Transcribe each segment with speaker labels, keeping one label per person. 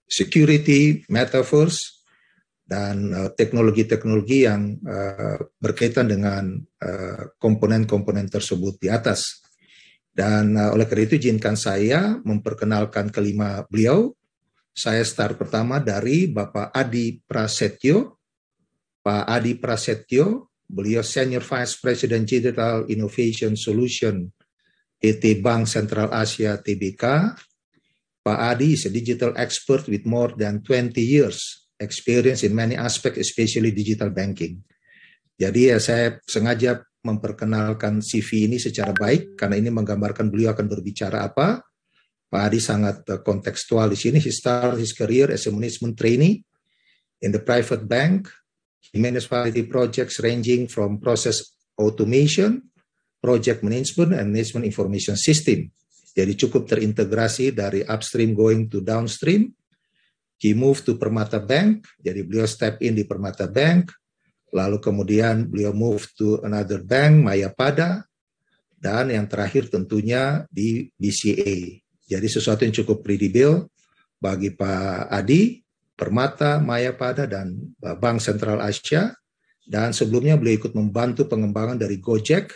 Speaker 1: security, metaverse, dan teknologi-teknologi yang berkaitan dengan komponen-komponen tersebut di atas. Dan oleh karena itu izinkan saya memperkenalkan kelima beliau. Saya start pertama dari Bapak Adi Prasetyo. Pak Adi Prasetyo, beliau Senior Vice President Digital Innovation Solution PT Bank Sentral Asia Tbk. Pak Adi is a digital expert with more than 20 years experience in many aspects, especially digital banking. Jadi saya sengaja memperkenalkan CV ini secara baik karena ini menggambarkan beliau akan berbicara apa. Pak Adi sangat kontekstual di sini. He started his career as a management trainee in the private bank. He managed variety projects ranging from process automation, project management, and management information system. Jadi cukup terintegrasi dari upstream going to downstream. He moved to Permata Bank, jadi beliau step in di Permata Bank. Lalu kemudian beliau move to another bank, Mayapada, dan yang terakhir tentunya di BCA. Jadi sesuatu yang cukup kredibel bagi Pak Adi, Permata, Mayapada, dan Bank Sentral Asia. Dan sebelumnya beliau ikut membantu pengembangan dari Gojek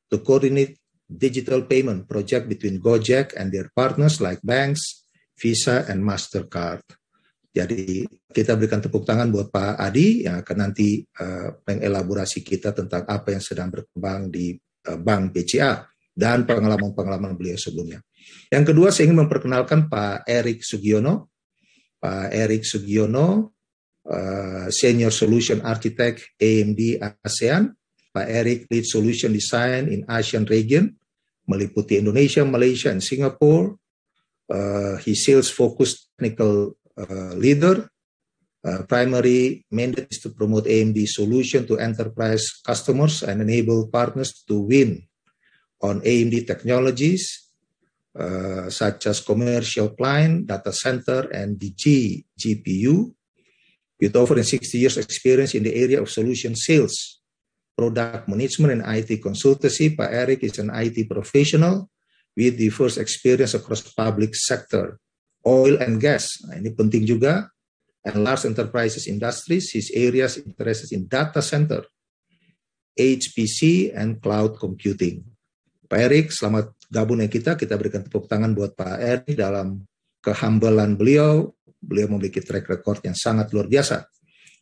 Speaker 1: to coordinate digital payment project between Gojek and their partners like banks, Visa, and Mastercard. Jadi kita berikan tepuk tangan buat Pak Adi yang akan nanti mengelaborasi kita tentang apa yang sedang berkembang di Bank BCA dan pengalaman-pengalaman beliau sebelumnya. Yang kedua saya ingin memperkenalkan Pak Erick Sugiono. Pak Erick Sugiono, Senior Solution Architect AMD ASEAN. Pak Erick lead Solution Design in ASEAN region, meliputi Indonesia, Malaysia, and Singapore. He sales focused technical leader. Primary mandate is to promote AMD solution to enterprise customers and enable partners to win on AMD technologies such as commercial client, data center, and DG GPU. With over 60 years experience in the area of solution sales, product management, and IT consultancy, Pak Erick is an IT professional with diverse experience across public sector, oil and gas. Nah, ini penting juga. And large enterprises industries, his areas interested in data center, HPC, and cloud computing. Pak Erick, selamat gabung dengan kita. Kita berikan tepuk tangan buat Pak Erick dalam kehambalan beliau. Beliau memiliki track record yang sangat luar biasa.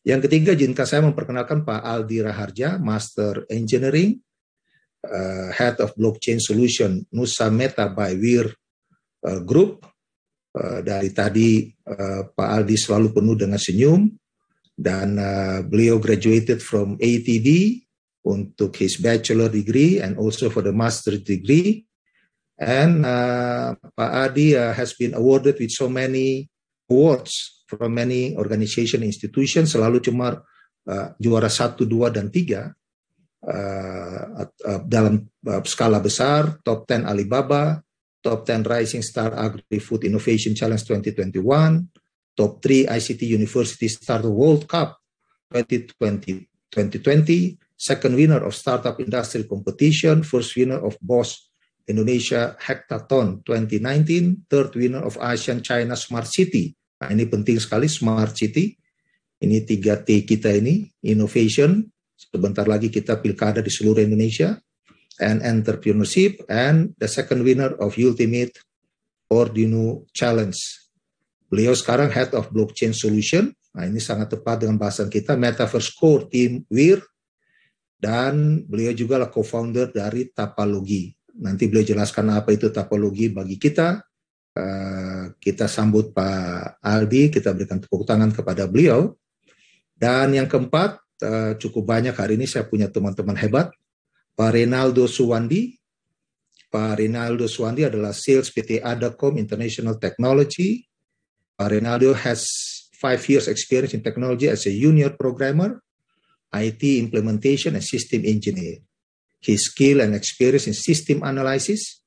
Speaker 1: Yang ketiga, izinkan saya memperkenalkan Pak Aldi Raharja, Master Engineering, Head of Blockchain Solution Nusa Meta by Wir Group. Dari tadi Pak Aldi selalu penuh dengan senyum dan beliau graduated from ATD untuk his bachelor degree and also for the master degree. And Pak Aldi has been awarded with so many awards from many organization institutions, selalu cuma juara 1, 2, dan 3 dalam skala besar, top 10 Alibaba, Top 10 Rising Star Agri-Food Innovation Challenge 2021, Top 3 ICT University Startup World Cup 2020, second winner of Startup Industry Competition, first winner of BOSS Indonesia Hackathon 2019, third winner of Asian China Smart City. Nah, ini penting sekali, Smart City. Ini 3T kita ini, innovation, sebentar lagi kita pilkada di seluruh Indonesia, and entrepreneurship, and the second winner of Ultimate Arduino Challenge. Beliau sekarang Head of Blockchain Solution. Nah, ini sangat tepat dengan bahasan kita, Metaverse Core Team Wir, dan beliau juga adalah co-founder dari Tapalogi. Nanti beliau jelaskan apa itu Tapalogi bagi kita. Kita sambut Pak Aldi, kita berikan tepuk tangan kepada beliau. Dan yang keempat, cukup banyak hari ini saya punya teman-teman hebat. Pak Reynaldo Suwandi. Pak Reynaldo Suwandi adalah Sales PT Adacom International Technology. Pak Reynaldo has 5 years experience in technology as a junior programmer, IT implementation, and system engineer. His skill and experience in system analysis,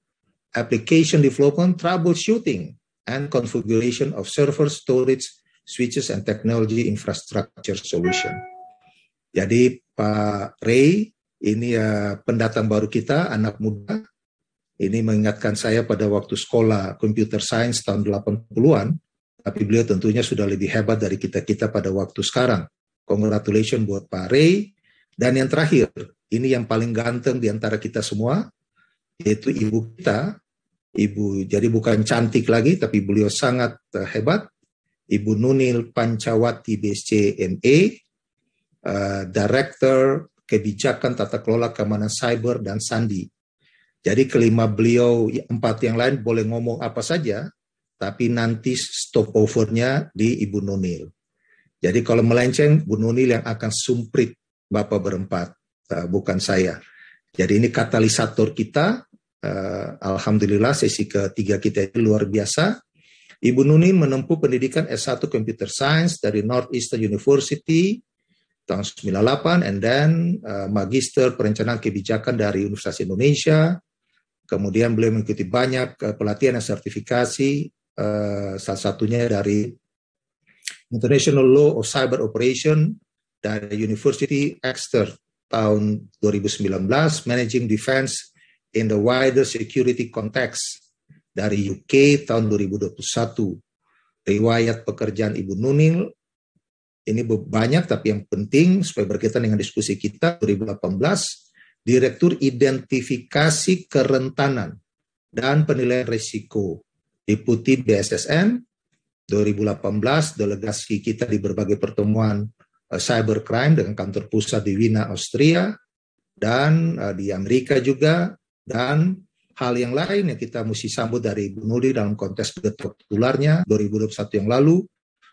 Speaker 1: application development, troubleshooting, and configuration of server, storage, switches, and technology infrastructure solution. Jadi Pak Ray, ini pendatang baru kita, anak muda. Ini mengingatkan saya pada waktu sekolah computer science tahun 80-an. Tapi beliau tentunya sudah lebih hebat dari kita-kita pada waktu sekarang. Congratulations buat Pak Ray. Dan yang terakhir, ini yang paling ganteng di antara kita semua, yaitu ibu kita. Ibu, jadi bukan cantik lagi, tapi beliau sangat hebat. Ibu Nunil Pancawati BSc MA, Director Kebijakan Tata Kelola Keamanan Cyber dan Sandi. Jadi kelima beliau, 4 yang lain boleh ngomong apa saja, tapi nanti stopovernya di Ibu Nunil. Jadi kalau melenceng, Bu Nunil yang akan sumprit Bapak berempat, bukan saya. Jadi ini katalisator kita. Alhamdulillah sesi ketiga kita itu luar biasa. Ibu Nunil menempuh pendidikan S1 Computer Science dari Northeastern University tahun 98, and then Magister Perencanaan Kebijakan dari Universitas Indonesia. Kemudian beliau mengikuti banyak pelatihan dan sertifikasi, salah satunya dari International Law of Cyber Operation dari University Exeter tahun 2019, Managing Defense in the Wider Security Context dari UK tahun 2021. Riwayat pekerjaan Ibu Nunil ini banyak, tapi yang penting supaya berkaitan dengan diskusi kita, 2018, Direktur Identifikasi Kerentanan dan Penilaian Risiko, Deputi BSSN, 2018, delegasi kita di berbagai pertemuan cybercrime dengan kantor pusat di Wina, Austria, dan di Amerika juga, dan hal yang lain yang kita mesti sambut dari Ibu Nunil dalam konteks gelar 2021 yang lalu.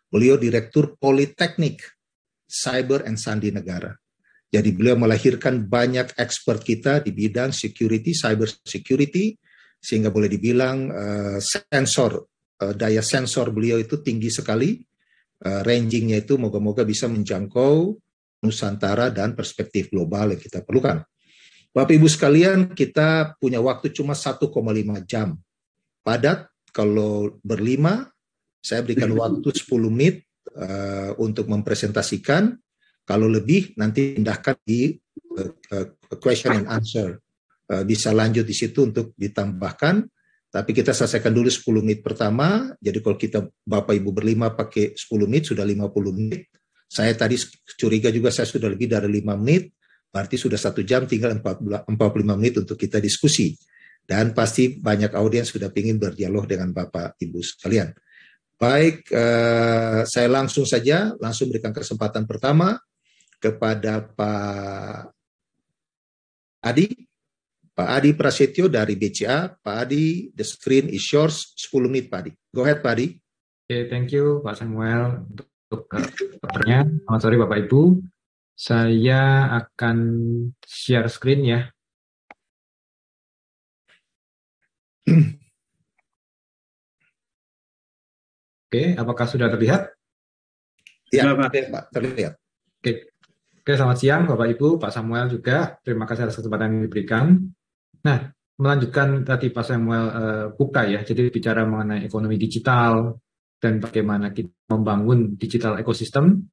Speaker 1: Beliau Direktur Politeknik Cyber and Sandi Negara. Jadi beliau melahirkan banyak expert kita di bidang security, cyber security, sehingga boleh dibilang daya sensor beliau itu tinggi sekali. Rangingnya itu moga-moga bisa menjangkau Nusantara dan perspektif global yang kita perlukan. Bapak Ibu sekalian, kita punya waktu cuma 1,5 jam. Padat, kalau berlima, saya berikan waktu 10 menit untuk mempresentasikan. Kalau lebih, nanti pindahkan di question and answer. Bisa lanjut di situ untuk ditambahkan. Tapi kita selesaikan dulu 10 menit pertama. Jadi kalau kita Bapak Ibu berlima pakai 10 menit, sudah 50 menit. Saya tadi curiga juga saya sudah lebih dari 5 menit. Berarti sudah 1 jam, tinggal 45 menit untuk kita diskusi. Dan pasti banyak audiens sudah ingin berdialog dengan Bapak Ibu sekalian. Baik, saya langsung berikan kesempatan pertama kepada Pak Adi. Pak Adi Prasetyo dari BCA. Pak Adi, the screen is yours. 10 menit, Pak Adi. Go ahead, Pak Adi.
Speaker 2: Oke, thank you Pak Samuel untuk papernya. Selamat sore Bapak Ibu. Saya akan share screen ya. Oke, apakah sudah terlihat?
Speaker 1: Ya, Pak, terlihat.
Speaker 2: Oke, selamat siang Bapak Ibu, Pak Samuel juga. Terima kasih atas kesempatan yang diberikan. Nah, melanjutkan tadi Pak Samuel buka ya, jadi bicara mengenai ekonomi digital dan bagaimana kita membangun digital ekosistem.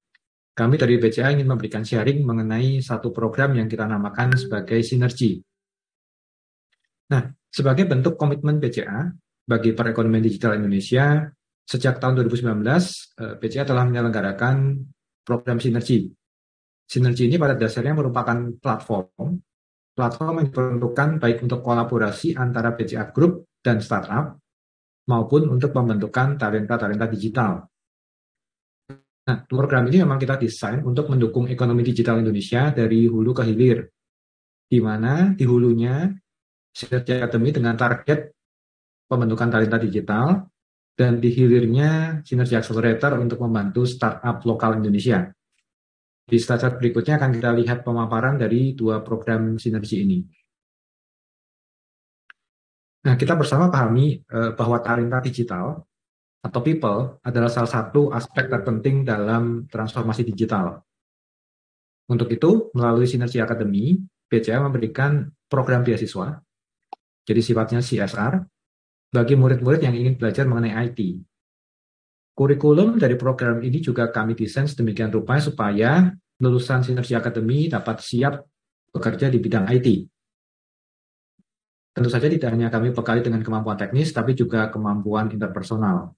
Speaker 2: Kami dari BCA ingin memberikan sharing mengenai satu program yang kita namakan sebagai Sinergi. Nah, sebagai bentuk komitmen BCA bagi perekonomian digital Indonesia, sejak tahun 2019, BCA telah menyelenggarakan program Sinergi. Sinergi ini pada dasarnya merupakan platform yang diperuntukkan baik untuk kolaborasi antara BCA Group dan startup, maupun untuk pembentukan talenta-talenta digital. Nah, program ini memang kita desain untuk mendukung ekonomi digital Indonesia dari hulu ke hilir, di mana di hulunya Sinergi Academy dengan target pembentukan talenta digital, dan di hilirnya Sinergi Accelerator untuk membantu startup lokal Indonesia. Di slide berikutnya akan kita lihat pemaparan dari dua program sinergi ini. Nah, kita bersama pahami bahwa talenta digital atau people adalah salah satu aspek terpenting dalam transformasi digital. Untuk itu, melalui Sinergi Academy, BCA memberikan program beasiswa, jadi sifatnya CSR, bagi murid-murid yang ingin belajar mengenai IT. Kurikulum dari program ini juga kami desain sedemikian rupa supaya lulusan Sinergi Academy dapat siap bekerja di bidang IT. Tentu saja tidak hanya kami bekali dengan kemampuan teknis, tapi juga kemampuan interpersonal.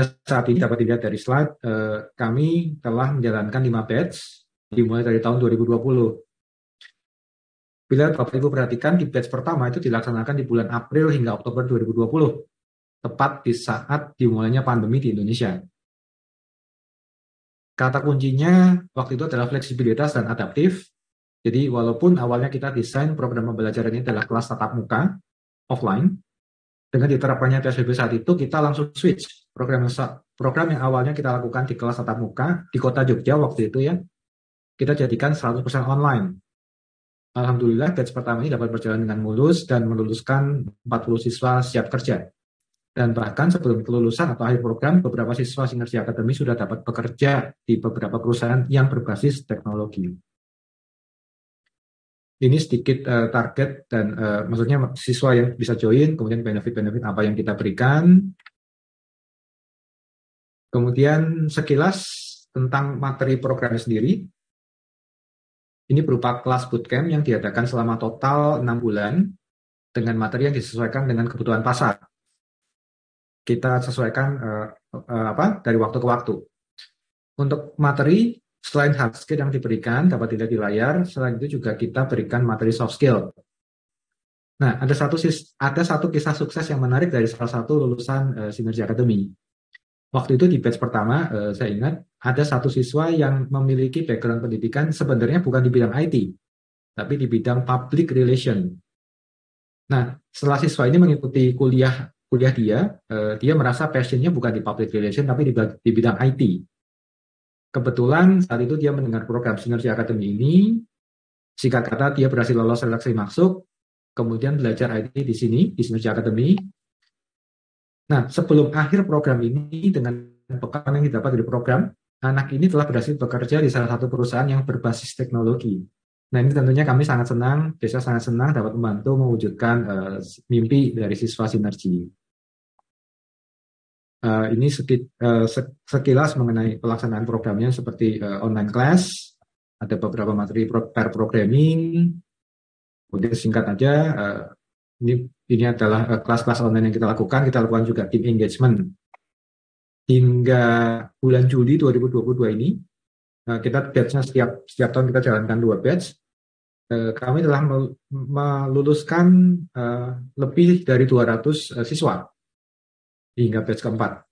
Speaker 2: saat ini dapat dilihat dari slide, kami telah menjalankan 5 batch dimulai dari tahun 2020. Bila Bapak Ibu perhatikan, di batch pertama itu dilaksanakan di bulan April hingga Oktober 2020, tepat di saat dimulainya pandemi di Indonesia. Kata kuncinya waktu itu adalah fleksibilitas dan adaptif. Jadi walaupun awalnya kita desain program pembelajaran ini adalah kelas tatap muka, offline, dengan diterapkannya PSBB saat itu, kita langsung switch program yang awalnya kita lakukan di kelas tatap muka di kota Jogja waktu itu ya, kita jadikan 100% online. Alhamdulillah batch pertama ini dapat berjalan dengan mulus dan meluluskan 40 siswa siap kerja. Dan bahkan sebelum kelulusan atau akhir program, beberapa siswa sinergi akademi sudah dapat bekerja di beberapa perusahaan yang berbasis teknologi. Ini sedikit target dan maksudnya siswa yang bisa join, kemudian benefit-benefit apa yang kita berikan. Kemudian sekilas tentang materi programnya sendiri. Ini berupa kelas bootcamp yang diadakan selama total 6 bulan dengan materi yang disesuaikan dengan kebutuhan pasar. Kita sesuaikan dari waktu ke waktu. Untuk materi, selain hard skill yang diberikan, dapat dilihat di layar, selain itu juga kita berikan materi soft skill. Nah, ada satu kisah sukses yang menarik dari salah satu lulusan Sinergi Academy. Waktu itu di batch pertama, saya ingat, ada satu siswa yang memiliki background pendidikan sebenarnya bukan di bidang IT, tapi di bidang public relation. Nah, setelah siswa ini mengikuti kuliah dia merasa passionnya bukan di public relation, tapi di bidang IT. Kebetulan saat itu dia mendengar program Sinergi Academy ini, singkat kata dia berhasil lolos seleksi masuk, kemudian belajar IT di sini, di Sinergi Academy. Nah, sebelum akhir program ini, dengan bekal yang didapat dari program, anak ini telah berhasil bekerja di salah satu perusahaan yang berbasis teknologi. Nah, ini tentunya kami sangat senang, desa sangat senang dapat membantu mewujudkan mimpi dari siswa Sinergi. Ini sekilas mengenai pelaksanaan programnya seperti online class, ada beberapa materi pair programming, kemudian singkat aja, ini adalah kelas-kelas online yang kita lakukan juga team engagement. Hingga bulan Juli 2022 ini, kita batch-nya setiap tahun kita jalankan 2 batch, kami telah meluluskan lebih dari 200 siswa hingga batch keempat.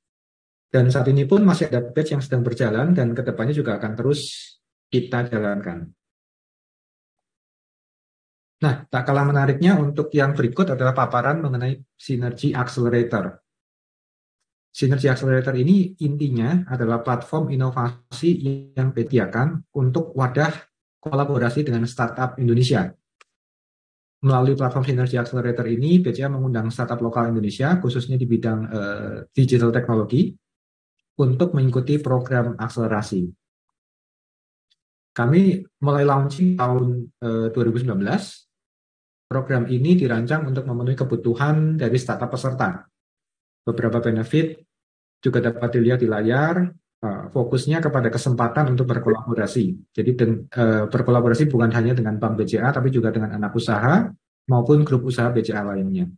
Speaker 2: Dan saat ini pun masih ada batch yang sedang berjalan dan kedepannya juga akan terus kita jalankan. Nah, tak kalah menariknya untuk yang berikut adalah paparan mengenai Synergy Accelerator. Synergy Accelerator ini intinya adalah platform inovasi yang disediakan untuk wadah kolaborasi dengan startup Indonesia. Melalui platform Synergy Accelerator ini, BCA mengundang startup lokal Indonesia, khususnya di bidang digital teknologi, untuk mengikuti program akselerasi. Kami mulai launching tahun 2019. Program ini dirancang untuk memenuhi kebutuhan dari startup peserta. Beberapa benefit juga dapat dilihat di layar, fokusnya kepada kesempatan untuk berkolaborasi. Jadi berkolaborasi bukan hanya dengan Bank BCA, tapi juga dengan anak usaha maupun grup usaha BCA lainnya.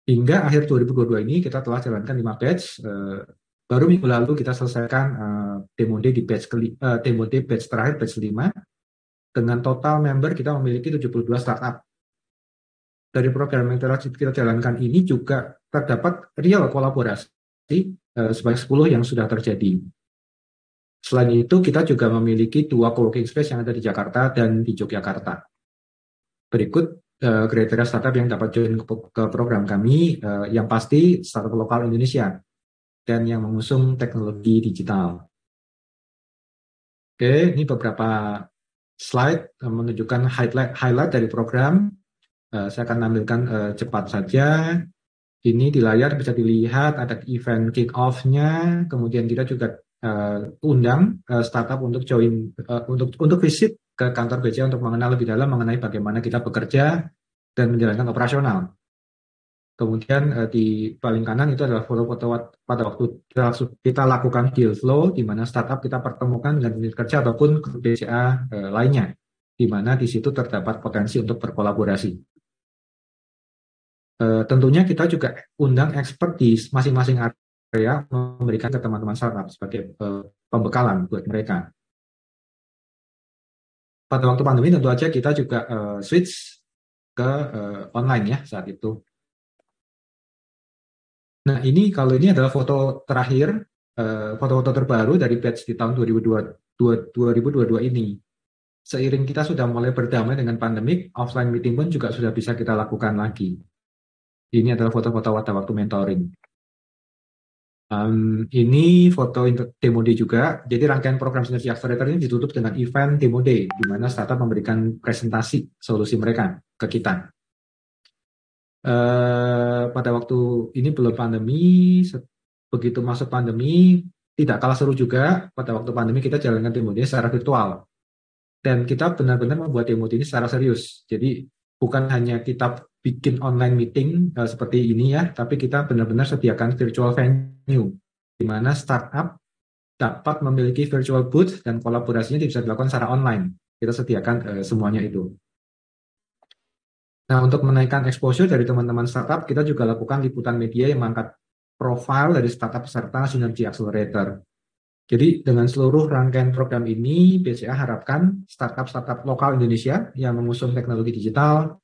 Speaker 2: Hingga akhir 2022 ini kita telah jalankan 5 batch. Baru minggu lalu kita selesaikan demo day di batch terakhir, batch 5. Dengan total member kita memiliki 72 startup. Dari program yang telah kita jalankan ini juga terdapat real kolaborasi sebanyak 10 yang sudah terjadi. Selain itu, kita juga memiliki 2 co-working space yang ada di Jakarta dan di Yogyakarta. Berikut kriteria startup yang dapat join ke program kami, yang pasti startup lokal Indonesia dan yang mengusung teknologi digital. Oke, ini beberapa slide menunjukkan highlight dari program. Saya akan tampilkan cepat saja. Ini di layar bisa dilihat ada event kick-off-nya, kemudian kita juga undang startup untuk join, untuk visit ke kantor BCA untuk mengenal lebih dalam mengenai bagaimana kita bekerja dan menjalankan operasional. Kemudian di paling kanan itu adalah foto-foto pada waktu kita lakukan deal flow, di mana startup kita pertemukan dengan unit kerja ataupun grup BCA lainnya, di mana di situ terdapat potensi untuk berkolaborasi. Tentunya kita juga undang expert di masing-masing Korea memberikan ke teman-teman startup sebagai pembekalan buat mereka. Pada waktu pandemi tentu aja kita juga switch ke online ya saat itu. Nah ini kalau ini adalah foto terakhir, foto-foto terbaru dari batch di tahun 2022 ini. Seiring kita sudah mulai berdamai dengan pandemik, offline meeting pun juga sudah bisa kita lakukan lagi. Ini adalah foto-foto pada waktu mentoring. Ini foto Demo Day juga. Jadi rangkaian program Sinergi Accelerator ini ditutup dengan event Demo Day, di mana startup memberikan presentasi solusi mereka ke kita. Pada waktu ini belum pandemi, begitu masuk pandemi, tidak kalah seru juga. Pada waktu pandemi kita jalankan Demo Day secara virtual. Dan kita benar-benar membuat Demo Day ini secara serius. Jadi bukan hanya kita bikin online meeting seperti ini ya, tapi kita benar-benar sediakan virtual venue, di mana startup dapat memiliki virtual booth dan kolaborasinya bisa dilakukan secara online. Kita sediakan semuanya itu. Nah, untuk menaikkan exposure dari teman-teman startup, kita juga lakukan liputan media yang mengangkat profil dari startup peserta Sinergi Accelerator. Jadi dengan seluruh rangkaian program ini, BCA harapkan startup-startup lokal Indonesia yang mengusung teknologi digital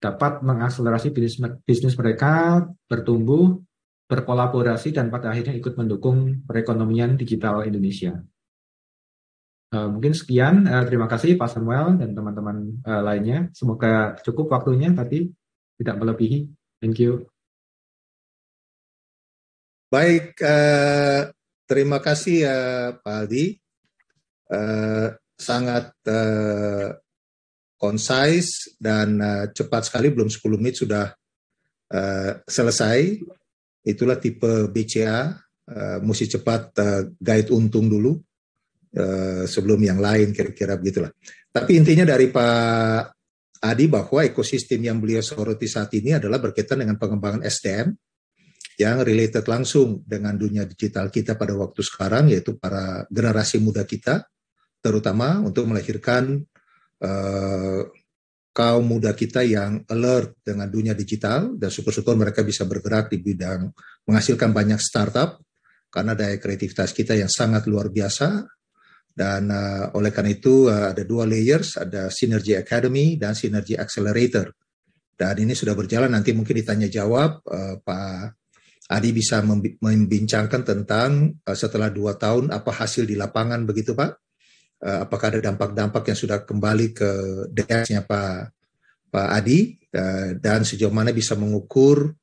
Speaker 2: dapat mengakselerasi bisnis mereka bertumbuh, berkolaborasi, dan pada akhirnya ikut mendukung perekonomian digital Indonesia. Mungkin sekian, terima kasih Pak Samuel dan teman-teman lainnya. Semoga cukup waktunya, tapi tidak melebihi. Thank you.
Speaker 1: Baik, terima kasih Pak Aldi. Sangat concise dan cepat sekali, belum 10 menit sudah selesai. Itulah tipe BCA, mesti cepat guide untung dulu sebelum yang lain, kira-kira begitulah. Tapi intinya dari Pak Adi bahwa ekosistem yang beliau soroti saat ini adalah berkaitan dengan pengembangan SDM yang related langsung dengan dunia digital kita pada waktu sekarang, yaitu para generasi muda kita, terutama untuk melahirkan kaum muda kita yang alert dengan dunia digital, dan syukur-syukur mereka bisa bergerak di bidang menghasilkan banyak startup karena daya kreativitas kita yang sangat luar biasa. Dan oleh karena itu ada dua layers, ada Synergy Academy dan Synergy Accelerator. Dan ini sudah berjalan, nanti mungkin ditanya jawab Pak Adi bisa membincangkan tentang setelah 2 tahun apa hasil di lapangan, begitu Pak? Apakah ada dampak-dampak yang sudah kembali ke DS-nya Pak Adi, dan sejauh mana bisa mengukur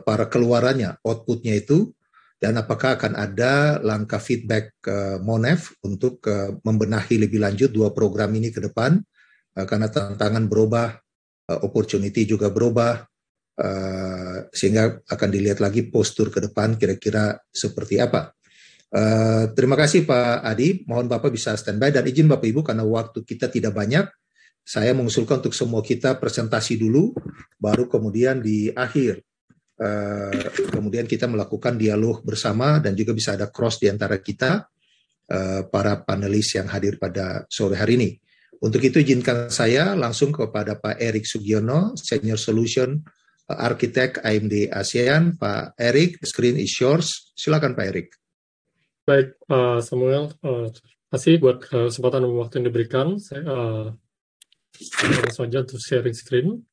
Speaker 1: para keluarannya, outputnya itu, dan apakah akan ada langkah feedback Monef untuk membenahi lebih lanjut 2 program ini ke depan, karena tantangan berubah, opportunity juga berubah, sehingga akan dilihat lagi postur ke depan kira-kira seperti apa. Terima kasih Pak Adi, mohon Bapak bisa standby, dan izin Bapak Ibu karena waktu kita tidak banyak, saya mengusulkan untuk semua kita presentasi dulu, baru kemudian di akhir kemudian kita melakukan dialog bersama, dan juga bisa ada cross di antara kita para panelis yang hadir pada sore hari ini. Untuk itu izinkan saya langsung kepada Pak Erik Sugiono, Senior Solution Architect AMD ASEAN. Pak Erik, the screen is yours. Silakan Pak Erik.
Speaker 3: Baik, Samuel, terima kasih buat kesempatan dan waktu yang diberikan. Saya langsung saja untuk sharing screen.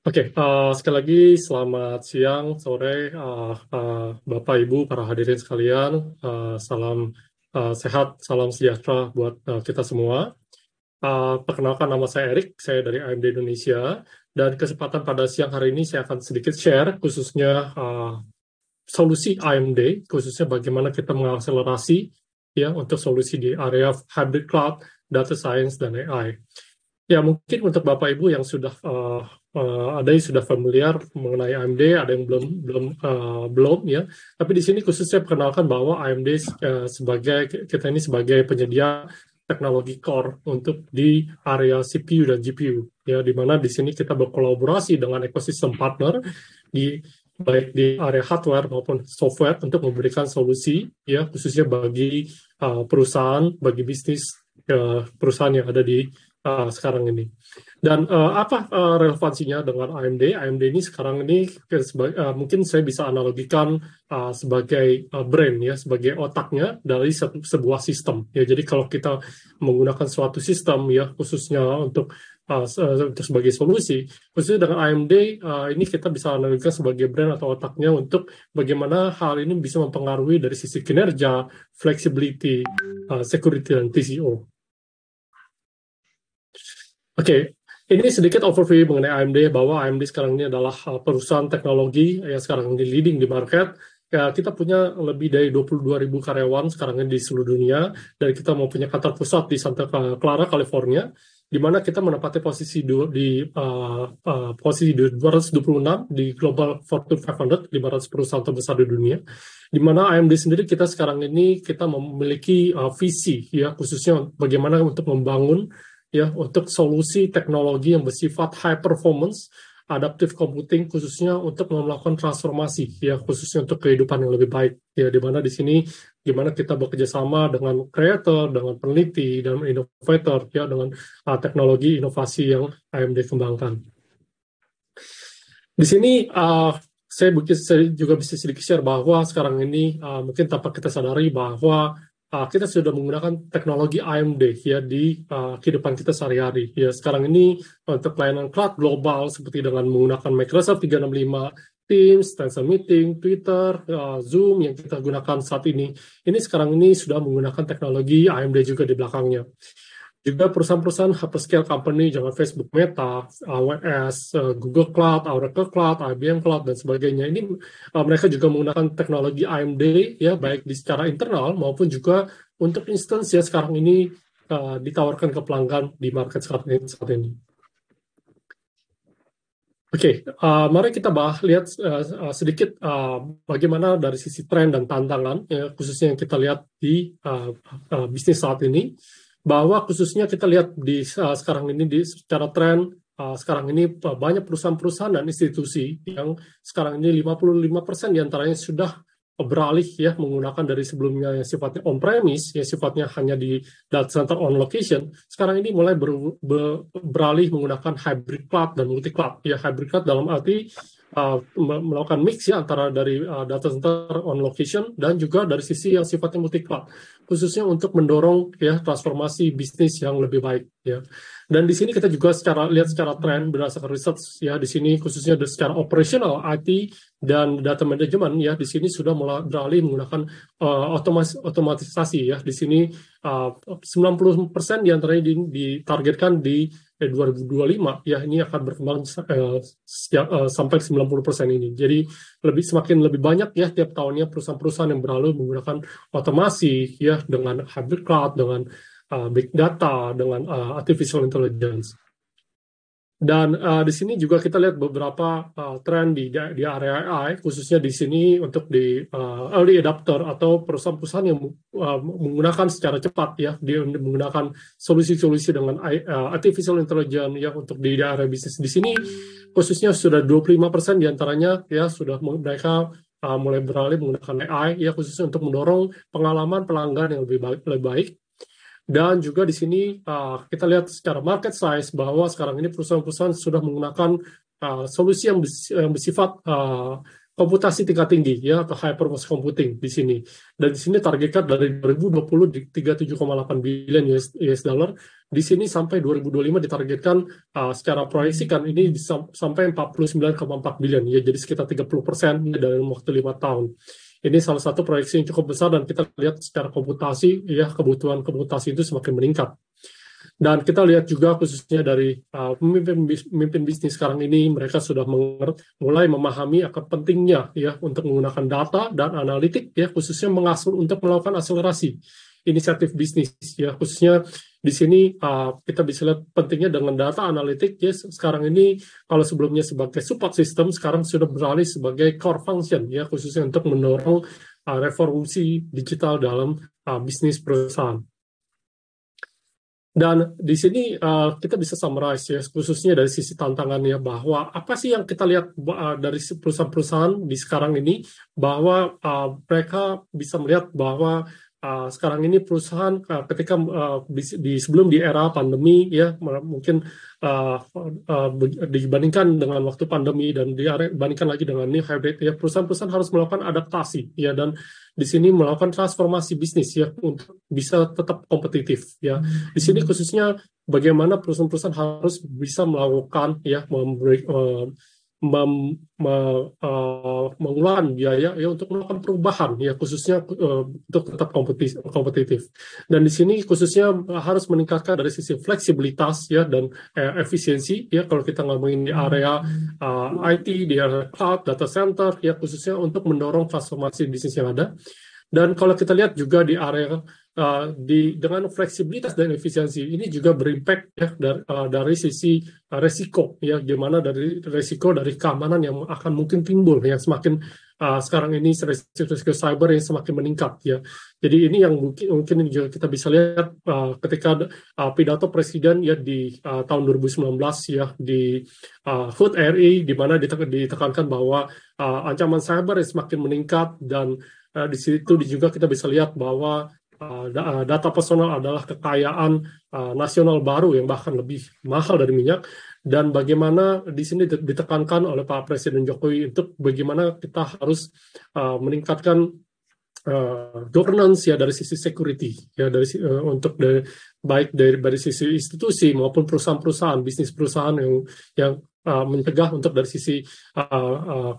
Speaker 3: Oke, sekali lagi selamat siang, sore, Bapak, Ibu, para hadirin sekalian. Salam sehat, salam sejahtera buat kita semua. Perkenalkan, nama saya Erik, saya dari AMD Indonesia, dan kesempatan pada siang hari ini saya akan sedikit share khususnya solusi AMD, khususnya bagaimana kita mengakselerasi ya untuk solusi di area hybrid cloud, data science, dan AI. Ya, mungkin untuk Bapak Ibu yang sudah ada yang sudah familiar mengenai AMD, ada yang belum ya. Tapi di sini khususnya perkenalkan bahwa AMD kita ini sebagai penyedia teknologi core untuk di area CPU dan GPU ya, di mana di sini kita berkolaborasi dengan ekosistem partner baik di area hardware maupun software untuk memberikan solusi ya, khususnya bagi perusahaan, bagi bisnis perusahaan yang ada di sekarang ini. Dan apa relevansinya dengan AMD? AMD ini sekarang ini mungkin saya bisa analogikan sebagai brand ya, sebagai otaknya dari sebuah sistem. Ya, jadi kalau kita menggunakan suatu sistem ya, khususnya untuk sebagai solusi, khususnya dengan AMD ini kita bisa analogikan sebagai brand atau otaknya untuk bagaimana hal ini bisa mempengaruhi dari sisi kinerja, flexibility, security dan TCO. Oke, ini sedikit overview mengenai AMD, bahwa AMD sekarang ini adalah perusahaan teknologi yang sekarang ini leading di market. Ya, kita punya lebih dari 22.000 karyawan sekarang ini di seluruh dunia, dan kita mau punya kantor pusat di Santa Clara, California, di mana kita menempati posisi di posisi 226 di Global Fortune 500, 500 perusahaan terbesar di dunia. Di mana AMD sendiri kita sekarang ini kita memiliki visi ya, khususnya bagaimana untuk membangun ya untuk solusi teknologi yang bersifat high performance, adaptive computing, khususnya untuk melakukan transformasi ya, khususnya untuk kehidupan yang lebih baik ya, di mana di sini gimana kita bekerja sama dengan creator, dengan peneliti dan innovator ya, dengan teknologi inovasi yang AMD kembangkan. Di sini saya juga bisa sedikit share bahwa sekarang ini mungkin tanpa kita sadari bahwa kita sudah menggunakan teknologi AMD ya di kehidupan kita sehari-hari. Ya, sekarang ini untuk layanan cloud global seperti dengan menggunakan Microsoft 365, Teams, Tencent Meeting, Twitter, Zoom yang kita gunakan saat ini sekarang ini sudah menggunakan teknologi AMD juga di belakangnya. Juga perusahaan-perusahaan hyperscale company, jangan Facebook Meta, AWS, Google Cloud, Oracle Cloud, IBM Cloud, dan sebagainya. Ini mereka juga menggunakan teknologi AMD, ya, baik di secara internal maupun juga untuk instance ya sekarang ini ditawarkan ke pelanggan di market saat ini. Oke, mari kita lihat sedikit bagaimana dari sisi tren dan tantangan, ya, khususnya yang kita lihat di bisnis saat ini. Bahwa khususnya kita lihat di sekarang ini secara tren sekarang ini banyak perusahaan-perusahaan dan institusi yang sekarang ini 55% diantaranya sudah beralih ya menggunakan dari sebelumnya yang sifatnya on-premise, yang sifatnya hanya di data center on location, sekarang ini mulai beralih menggunakan hybrid cloud dan multi cloud. Ya, hybrid cloud dalam arti melakukan mix ya antara dari data center on location dan juga dari sisi yang sifatnya multi cloud, khususnya untuk mendorong ya transformasi bisnis yang lebih baik ya. Dan di sini kita juga lihat secara tren berdasarkan research ya, di sini khususnya secara operational IT dan data management ya, di sini sudah mulai beralih menggunakan otomatisasi ya. Di sini 90% diantaranya ditargetkan di 2025 ya, ini akan berkembang sampai 90% ini. Jadi semakin lebih banyak ya tiap tahunnya perusahaan-perusahaan yang beralih menggunakan otomasi ya, dengan hybrid cloud, dengan big data, dengan artificial intelligence. Dan di sini juga kita lihat beberapa tren di area AI, khususnya di sini untuk di early adopter atau perusahaan-perusahaan yang menggunakan secara cepat ya, menggunakan solusi-solusi dengan artificial intelligence ya untuk di area bisnis. Di sini khususnya sudah 25% diantaranya ya sudah mereka mulai beralih menggunakan AI ya, khususnya untuk mendorong pengalaman pelanggan yang lebih baik. Dan juga di sini kita lihat secara market size bahwa sekarang ini perusahaan-perusahaan sudah menggunakan solusi yang bersifat komputasi tingkat tinggi ya, atau high performance computing di sini. Dan di sini targetkan dari 2020 di 37,8 billion US dollar. Di sini sampai 2025 ditargetkan secara proyeksikan ini sampai 49,4 billion ya, jadi sekitar 30% dalam waktu 5 tahun. Ini salah satu proyeksi yang cukup besar, dan kita lihat secara komputasi, ya kebutuhan komputasi itu semakin meningkat. Dan kita lihat juga khususnya dari pemimpin bisnis sekarang ini, mereka sudah mulai memahami akan pentingnya ya untuk menggunakan data dan analitik ya, khususnya untuk melakukan akselerasi inisiatif bisnis ya, khususnya di sini kita bisa lihat pentingnya dengan data analitik ya. Sekarang ini kalau sebelumnya sebagai support system, sekarang sudah beralih sebagai core function ya, khususnya untuk mendorong revolusi digital dalam bisnis perusahaan. Dan di sini kita bisa summarize ya, khususnya dari sisi tantangannya, bahwa apa sih yang kita lihat dari perusahaan-perusahaan di sekarang ini, bahwa mereka bisa melihat bahwa sekarang ini perusahaan ketika sebelum di era pandemi ya mungkin dibandingkan dengan waktu pandemi dan dibandingkan lagi dengan new hybrid ya perusahaan-perusahaan harus melakukan adaptasi ya dan di sini melakukan transformasi bisnis ya untuk bisa tetap kompetitif ya. Di sini khususnya bagaimana perusahaan-perusahaan harus bisa melakukan ya mengeluarkan biaya ya untuk melakukan perubahan ya khususnya untuk tetap kompetitif. Dan di sini khususnya harus meningkatkan dari sisi fleksibilitas ya dan efisiensi ya kalau kita ngomongin di area IT, di area cloud, data center ya khususnya untuk mendorong transformasi bisnis yang ada. Dan kalau kita lihat juga di area dengan fleksibilitas dan efisiensi ini juga berimpact ya dari sisi resiko ya gimana dari resiko dari keamanan yang akan mungkin timbul yang semakin sekarang ini resiko cyber yang semakin meningkat ya. Jadi ini yang mungkin juga kita bisa lihat ketika pidato presiden ya di tahun 2019 ya di HUT RI di mana ditekankan bahwa ancaman cyber yang semakin meningkat dan di situ juga kita bisa lihat bahwa data personal adalah kekayaan nasional baru yang bahkan lebih mahal dari minyak dan bagaimana di sini ditekankan oleh Pak Presiden Jokowi untuk bagaimana kita harus meningkatkan governance ya dari sisi security ya baik dari sisi institusi maupun perusahaan-perusahaan bisnis perusahaan yang mencegah untuk dari sisi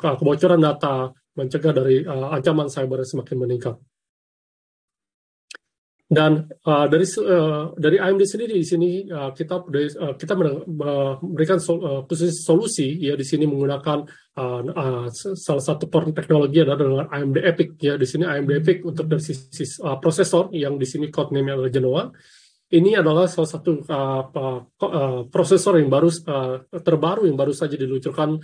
Speaker 3: kebocoran data mencegah dari ancaman cyber yang semakin meningkat. Dan dari AMD sendiri di sini kita memberikan solusi ya di sini menggunakan salah satu core teknologi adalah dengan AMD EPIC ya di sini AMD EPIC untuk dari sisi prosesor yang di sini codename adalah Genoa. Ini adalah salah satu prosesor yang terbaru yang baru saja diluncurkan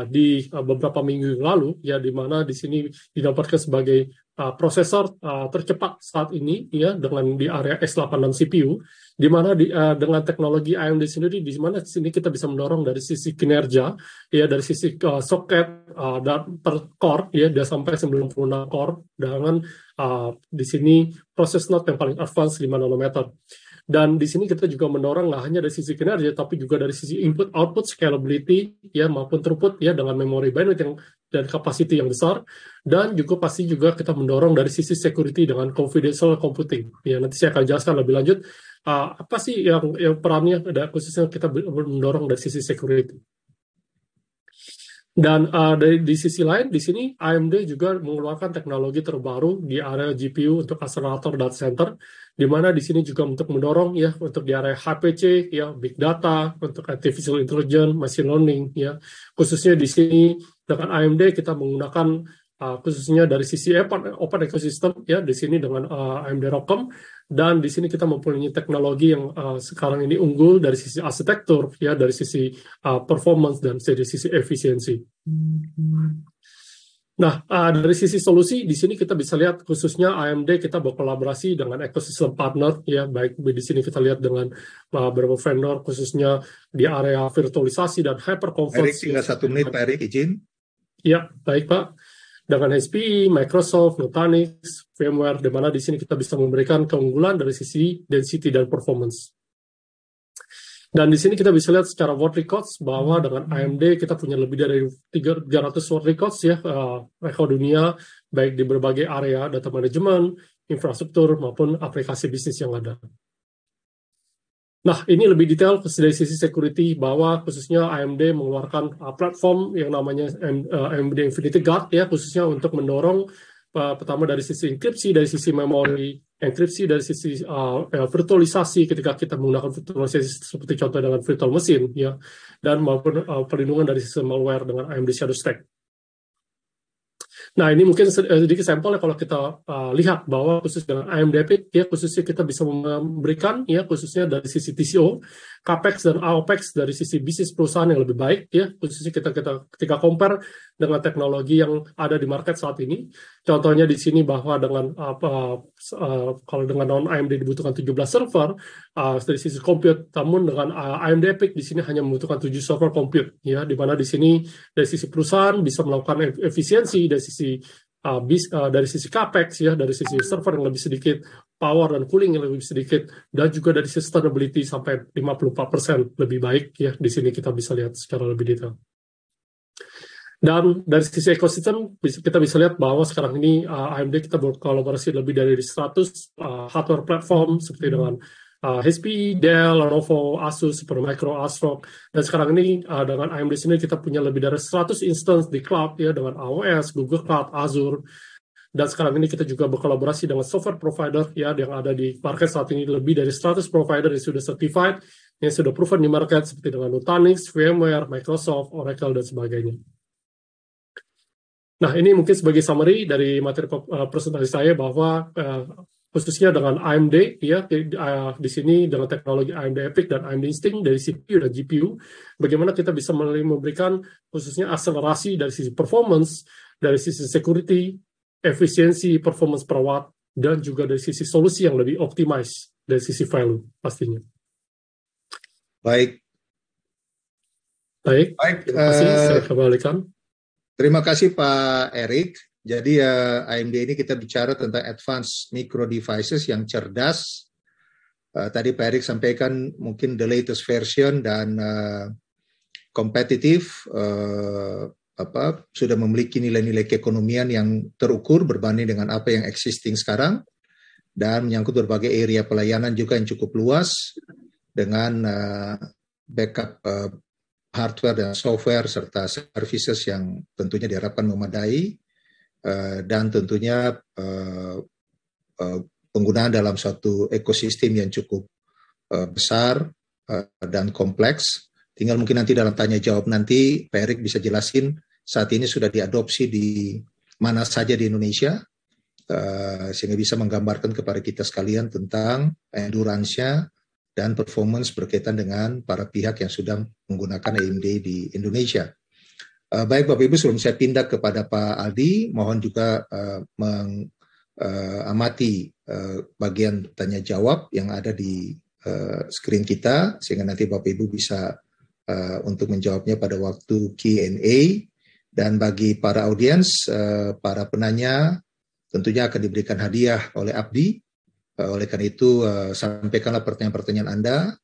Speaker 3: di beberapa minggu lalu ya di mana di sini didapatkan sebagai prosesor tercepat saat ini ya dengan di area S86 CPU di mana dengan teknologi AMD sendiri di mana di sini kita bisa mendorong dari sisi kinerja ya dari sisi soket dan per core ya dia sampai 96 core dengan di sini proses node yang paling advance 5 nanometer. Dan di sini kita juga mendorong nggak hanya dari sisi kinerja, tapi juga dari sisi input-output scalability ya maupun throughput ya dengan memori bandwidth dan capacity yang besar. Dan juga pasti juga kita mendorong dari sisi security dengan confidential computing. Ya nanti saya akan jelaskan lebih lanjut apa sih yang perannya ada khususnya kita mendorong dari sisi security. Dan di sisi lain, di sini AMD juga mengeluarkan teknologi terbaru di area GPU untuk akselerator data center, di mana di sini juga untuk mendorong ya untuk di area HPC ya big data untuk artificial intelligence, machine learning ya khususnya di sini dengan AMD kita menggunakan khususnya dari sisi open ecosystem ya di sini dengan AMD ROCm dan di sini kita mempunyai teknologi yang sekarang ini unggul dari sisi arsitektur ya dari sisi performance dan dari sisi efisiensi. Nah, dari sisi solusi di sini kita bisa lihat khususnya AMD kita berkolaborasi dengan ekosistem partner ya baik di sini kita lihat dengan beberapa vendor khususnya di area virtualisasi dan hyperconvergence.
Speaker 1: Erik tinggal 1 menit Pak Erik izin.
Speaker 3: Ya, baik Pak. Dengan HPE, Microsoft, Nutanix, VMware, di mana di sini kita bisa memberikan keunggulan dari sisi density dan performance. Dan di sini kita bisa lihat secara world records bahwa dengan AMD kita punya lebih dari 300 world records ya rekor dunia baik di berbagai area data management, infrastruktur maupun aplikasi bisnis yang ada. Nah, ini lebih detail dari sisi security bahwa khususnya AMD mengeluarkan platform yang namanya AMD Infinity Guard ya khususnya untuk mendorong pertama dari sisi enkripsi, dari sisi memori enkripsi, dari sisi virtualisasi ketika kita menggunakan virtualisasi seperti contoh dengan virtual machine ya dan maupun perlindungan dari sisi malware dengan AMD Shadow Stack. Nah, ini mungkin sedikit sampel ya kalau kita lihat bahwa khusus dengan AMD EPIC ya khususnya kita bisa memberikan ya khususnya dari sisi TCO, CAPEX dan OPEX dari sisi bisnis perusahaan yang lebih baik ya khususnya ketika compare dengan teknologi yang ada di market saat ini. Contohnya di sini bahwa dengan kalau dengan non AMD dibutuhkan 17 server dari sisi compute, namun dengan AMD EPIC di sini hanya membutuhkan 7 server compute ya di mana di sini dari sisi perusahaan bisa melakukan efisiensi dari sisi dari sisi capex ya, dari sisi server yang lebih sedikit, power dan cooling yang lebih sedikit, dan juga dari sustainability sampai 54% lebih baik ya. Di sini kita bisa lihat secara lebih detail. Dan dari sisi ekosistem, kita bisa lihat bahwa sekarang ini AMD kita berkolaborasi lebih dari 100 hardware platform seperti dengan HP, Dell, Lenovo, Asus, Supermicro, ASRock. Dan sekarang ini dengan AMD sendiri kita punya lebih dari 100 instance di cloud ya, dengan AWS, Google Cloud, Azure. Dan sekarang ini kita juga berkolaborasi dengan software provider ya yang ada di market saat ini, lebih dari 100 provider yang sudah certified, yang sudah proven di market seperti dengan Nutanix, VMware, Microsoft, Oracle, dan sebagainya. Nah, ini mungkin sebagai summary dari materi presentasi saya bahwa khususnya dengan AMD ya di sini dengan teknologi AMD EPYC dan AMD Instinct dari CPU dan GPU, bagaimana kita bisa memberikan khususnya akselerasi dari sisi performance, dari sisi security, efisiensi, performance per watt, dan juga dari sisi solusi yang lebih optimize dari sisi value pastinya.
Speaker 1: Baik.
Speaker 3: Terima kasih. Saya kembalikan.
Speaker 1: Terima kasih Pak Erik. Jadi AMD ini kita bicara tentang advanced micro devices yang cerdas. Tadi Pak Erik sampaikan mungkin the latest version dan kompetitif, sudah memiliki nilai-nilai keekonomian yang terukur berbanding dengan apa yang existing sekarang, dan menyangkut berbagai area pelayanan juga yang cukup luas dengan backup hardware dan software serta services yang tentunya diharapkan memadai, dan tentunya penggunaan dalam suatu ekosistem yang cukup besar dan kompleks. Tinggal mungkin nanti dalam tanya jawab nanti Pak Erik bisa jelasin saat ini sudah diadopsi di mana saja di Indonesia, sehingga bisa menggambarkan kepada kita sekalian tentang endurance-nya dan performance berkaitan dengan para pihak yang sudah menggunakan AMD di Indonesia. Baik Bapak Ibu, sebelum saya pindah kepada Pak Aldi, mohon juga mengamati bagian tanya jawab yang ada di screen kita, sehingga nanti Bapak Ibu bisa untuk menjawabnya pada waktu Q&A. Dan bagi para audiens, para penanya, tentunya akan diberikan hadiah oleh Abdi. Oleh karena itu, sampaikanlah pertanyaan-pertanyaan Anda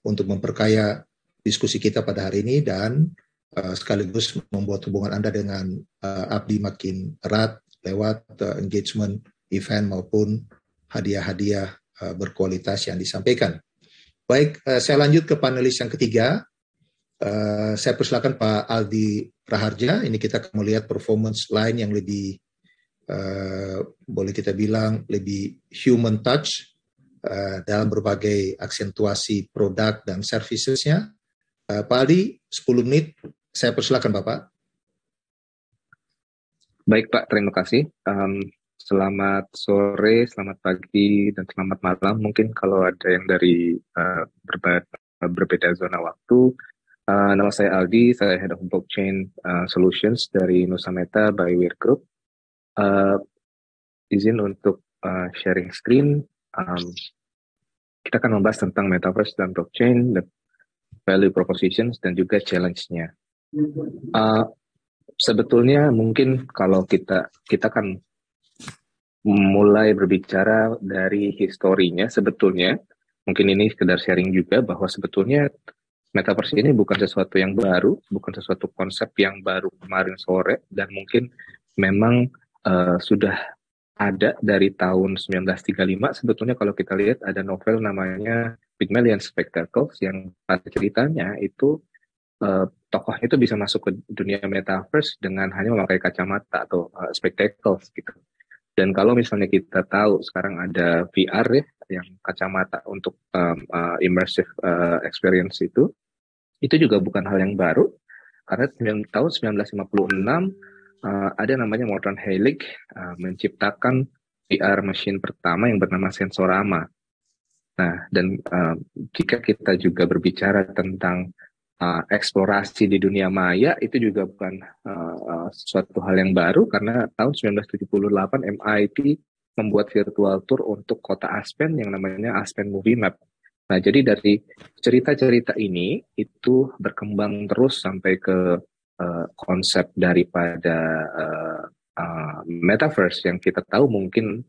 Speaker 1: untuk memperkaya diskusi kita pada hari ini, dan sekaligus membuat hubungan Anda dengan Abdi makin erat lewat engagement event maupun hadiah-hadiah berkualitas yang disampaikan. Baik, saya lanjut ke panelis yang ketiga. Saya persilakan Pak Aldi Praharja. Ini kita akan melihat performance line yang lebih boleh kita bilang lebih human touch dalam berbagai aksentuasi produk dan servicesnya. Pak Aldi, 10 menit, saya persilakan Bapak.
Speaker 4: Baik Pak, terima kasih. Selamat sore, selamat pagi, dan selamat malam. Mungkin kalau ada yang dari berbeda zona waktu. Nama saya Aldi, saya Head of Blockchain Solutions dari Nusameta by Weir Group. Izin untuk sharing screen. Kita akan membahas tentang metaverse dan blockchain, dan value propositions dan juga challenge-nya. Sebetulnya mungkin kalau kita kan mulai berbicara dari historinya, sebetulnya mungkin ini sekedar sharing juga bahwa sebetulnya metaverse ini bukan sesuatu yang baru, bukan sesuatu konsep yang baru kemarin sore, dan mungkin memang sudah ada dari tahun 1935. Sebetulnya kalau kita lihat ada novel namanya Pygmalion Spectacles yang pada ceritanya itu tokohnya itu bisa masuk ke dunia metaverse dengan hanya memakai kacamata atau spectacles gitu. Dan kalau misalnya kita tahu sekarang ada VR ya, yang kacamata untuk immersive experience itu juga bukan hal yang baru, karena tahun 1956 ada namanya Morton Heilig menciptakan VR machine pertama yang bernama Sensorama. Nah, dan jika kita juga berbicara tentang eksplorasi di dunia maya, itu juga bukan suatu hal yang baru, karena tahun 1978 MIT membuat virtual tour untuk kota Aspen yang namanya Aspen Movie Map. Nah, jadi dari cerita-cerita ini itu berkembang terus sampai ke konsep daripada metaverse yang kita tahu mungkin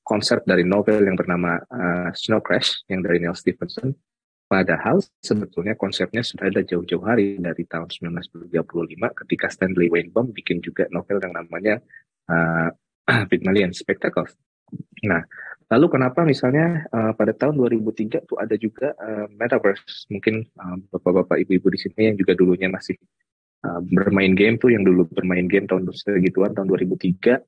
Speaker 4: konsep dari novel yang bernama Snow Crash yang dari Neil Stephenson. Padahal sebetulnya konsepnya sudah ada jauh-jauh hari dari tahun 1935 ketika Stanley Weinbaum bikin juga novel yang namanya Pygmalion Spectacles. Nah, lalu kenapa misalnya pada tahun 2003 tuh ada juga metaverse? Mungkin bapak-bapak ibu-ibu di sini yang juga dulunya masih bermain game tuh, yang dulu bermain game tahun segituan tahun 2003,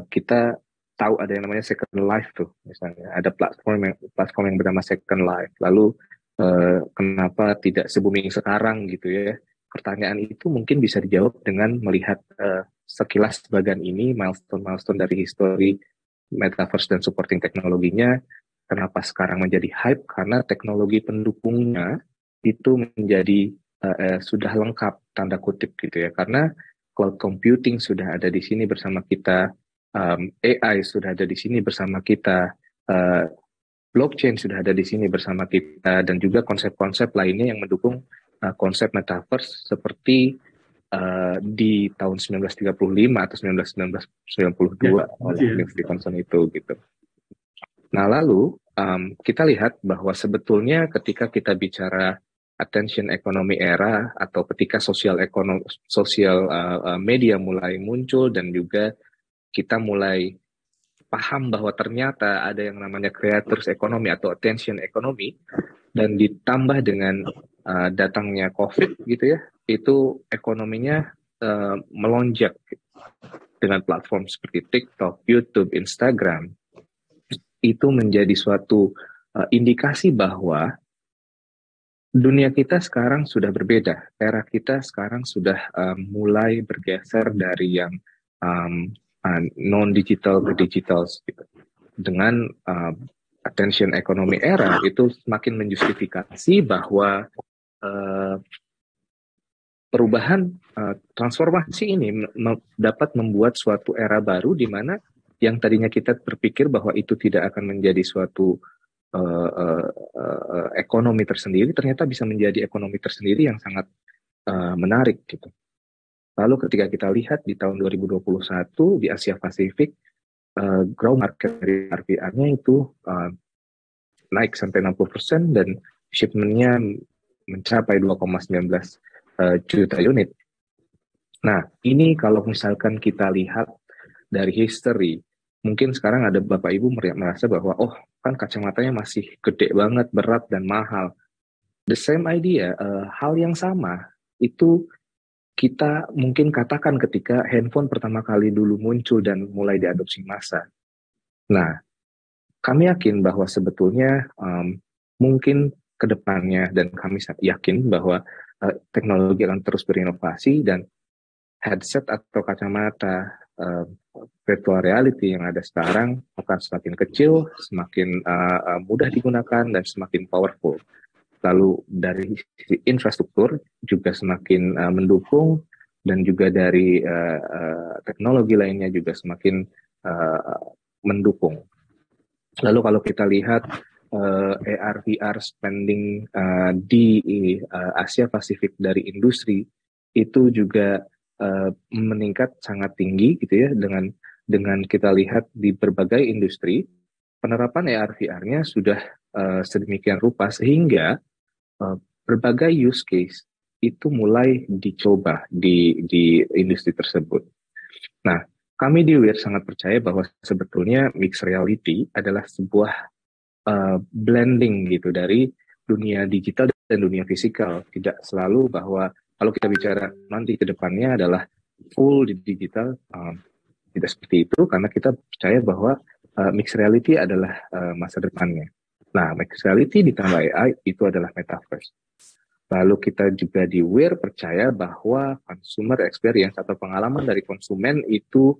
Speaker 4: kita tahu ada yang namanya Second Life tuh, misalnya ada platform yang bernama Second Life. Lalu kenapa tidak se-booming sekarang gitu ya? Pertanyaan itu mungkin bisa dijawab dengan melihat sekilas bagian ini milestone dari histori metaverse dan supporting teknologinya. Kenapa sekarang menjadi hype? Karena teknologi pendukungnya itu menjadi sudah lengkap tanda kutip gitu ya. Karena cloud computing sudah ada di sini bersama kita. AI sudah ada di sini bersama kita, blockchain sudah ada di sini bersama kita, dan juga konsep-konsep lainnya yang mendukung konsep metaverse seperti di tahun 1935 atau 1992 oleh Neil Stephenson itu gitu. Nah lalu kita lihat bahwa sebetulnya ketika kita bicara attention economy era atau ketika sosial media mulai muncul dan juga kita mulai paham bahwa ternyata ada yang namanya creators economy atau attention economy, dan ditambah dengan datangnya COVID gitu ya, itu ekonominya melonjak dengan platform seperti TikTok, YouTube, Instagram. Itu menjadi suatu indikasi bahwa dunia kita sekarang sudah berbeda. Era kita sekarang sudah mulai bergeser dari yang non-digital ke digital gitu. Dengan attention economy era itu semakin menjustifikasi bahwa perubahan transformasi ini dapat membuat suatu era baru di mana yang tadinya kita berpikir bahwa itu tidak akan menjadi suatu ekonomi tersendiri, ternyata bisa menjadi ekonomi tersendiri yang sangat menarik gitu. Lalu ketika kita lihat di tahun 2021 di Asia Pasifik, growth market dari RVR-nya itu naik sampai 60% dan shipment-nya mencapai 2,19 juta unit. Nah, ini kalau misalkan kita lihat dari history, mungkin sekarang ada Bapak Ibu merasa bahwa, oh kan kacamatanya masih gede banget, berat, dan mahal. The same idea, hal yang sama, itu kita mungkin katakan ketika handphone pertama kali dulu muncul dan mulai diadopsi massa. Nah, kami yakin bahwa sebetulnya mungkin ke depannya, dan kami yakin bahwa teknologi akan terus berinovasi, dan headset atau kacamata virtual reality yang ada sekarang akan semakin kecil, semakin mudah digunakan, dan semakin powerful. Lalu dari sisi infrastruktur juga semakin mendukung, dan juga dari teknologi lainnya juga semakin mendukung. Lalu kalau kita lihat AR/VR spending di Asia Pasifik dari industri itu juga meningkat sangat tinggi gitu ya, dengan kita lihat di berbagai industri penerapan AR/VR-nya sudah sedemikian rupa sehingga berbagai use case itu mulai dicoba di industri tersebut. Nah, kami di WIR sangat percaya bahwa sebetulnya mixed reality adalah sebuah blending gitu dari dunia digital dan dunia fisikal. Tidak selalu bahwa kalau kita bicara nanti ke depannya adalah full di digital, tidak seperti itu, karena kita percaya bahwa mixed reality adalah masa depannya. Nah, mixed reality ditambah AI itu adalah metaverse. Lalu kita juga di WIR percaya bahwa consumer experience atau pengalaman dari konsumen itu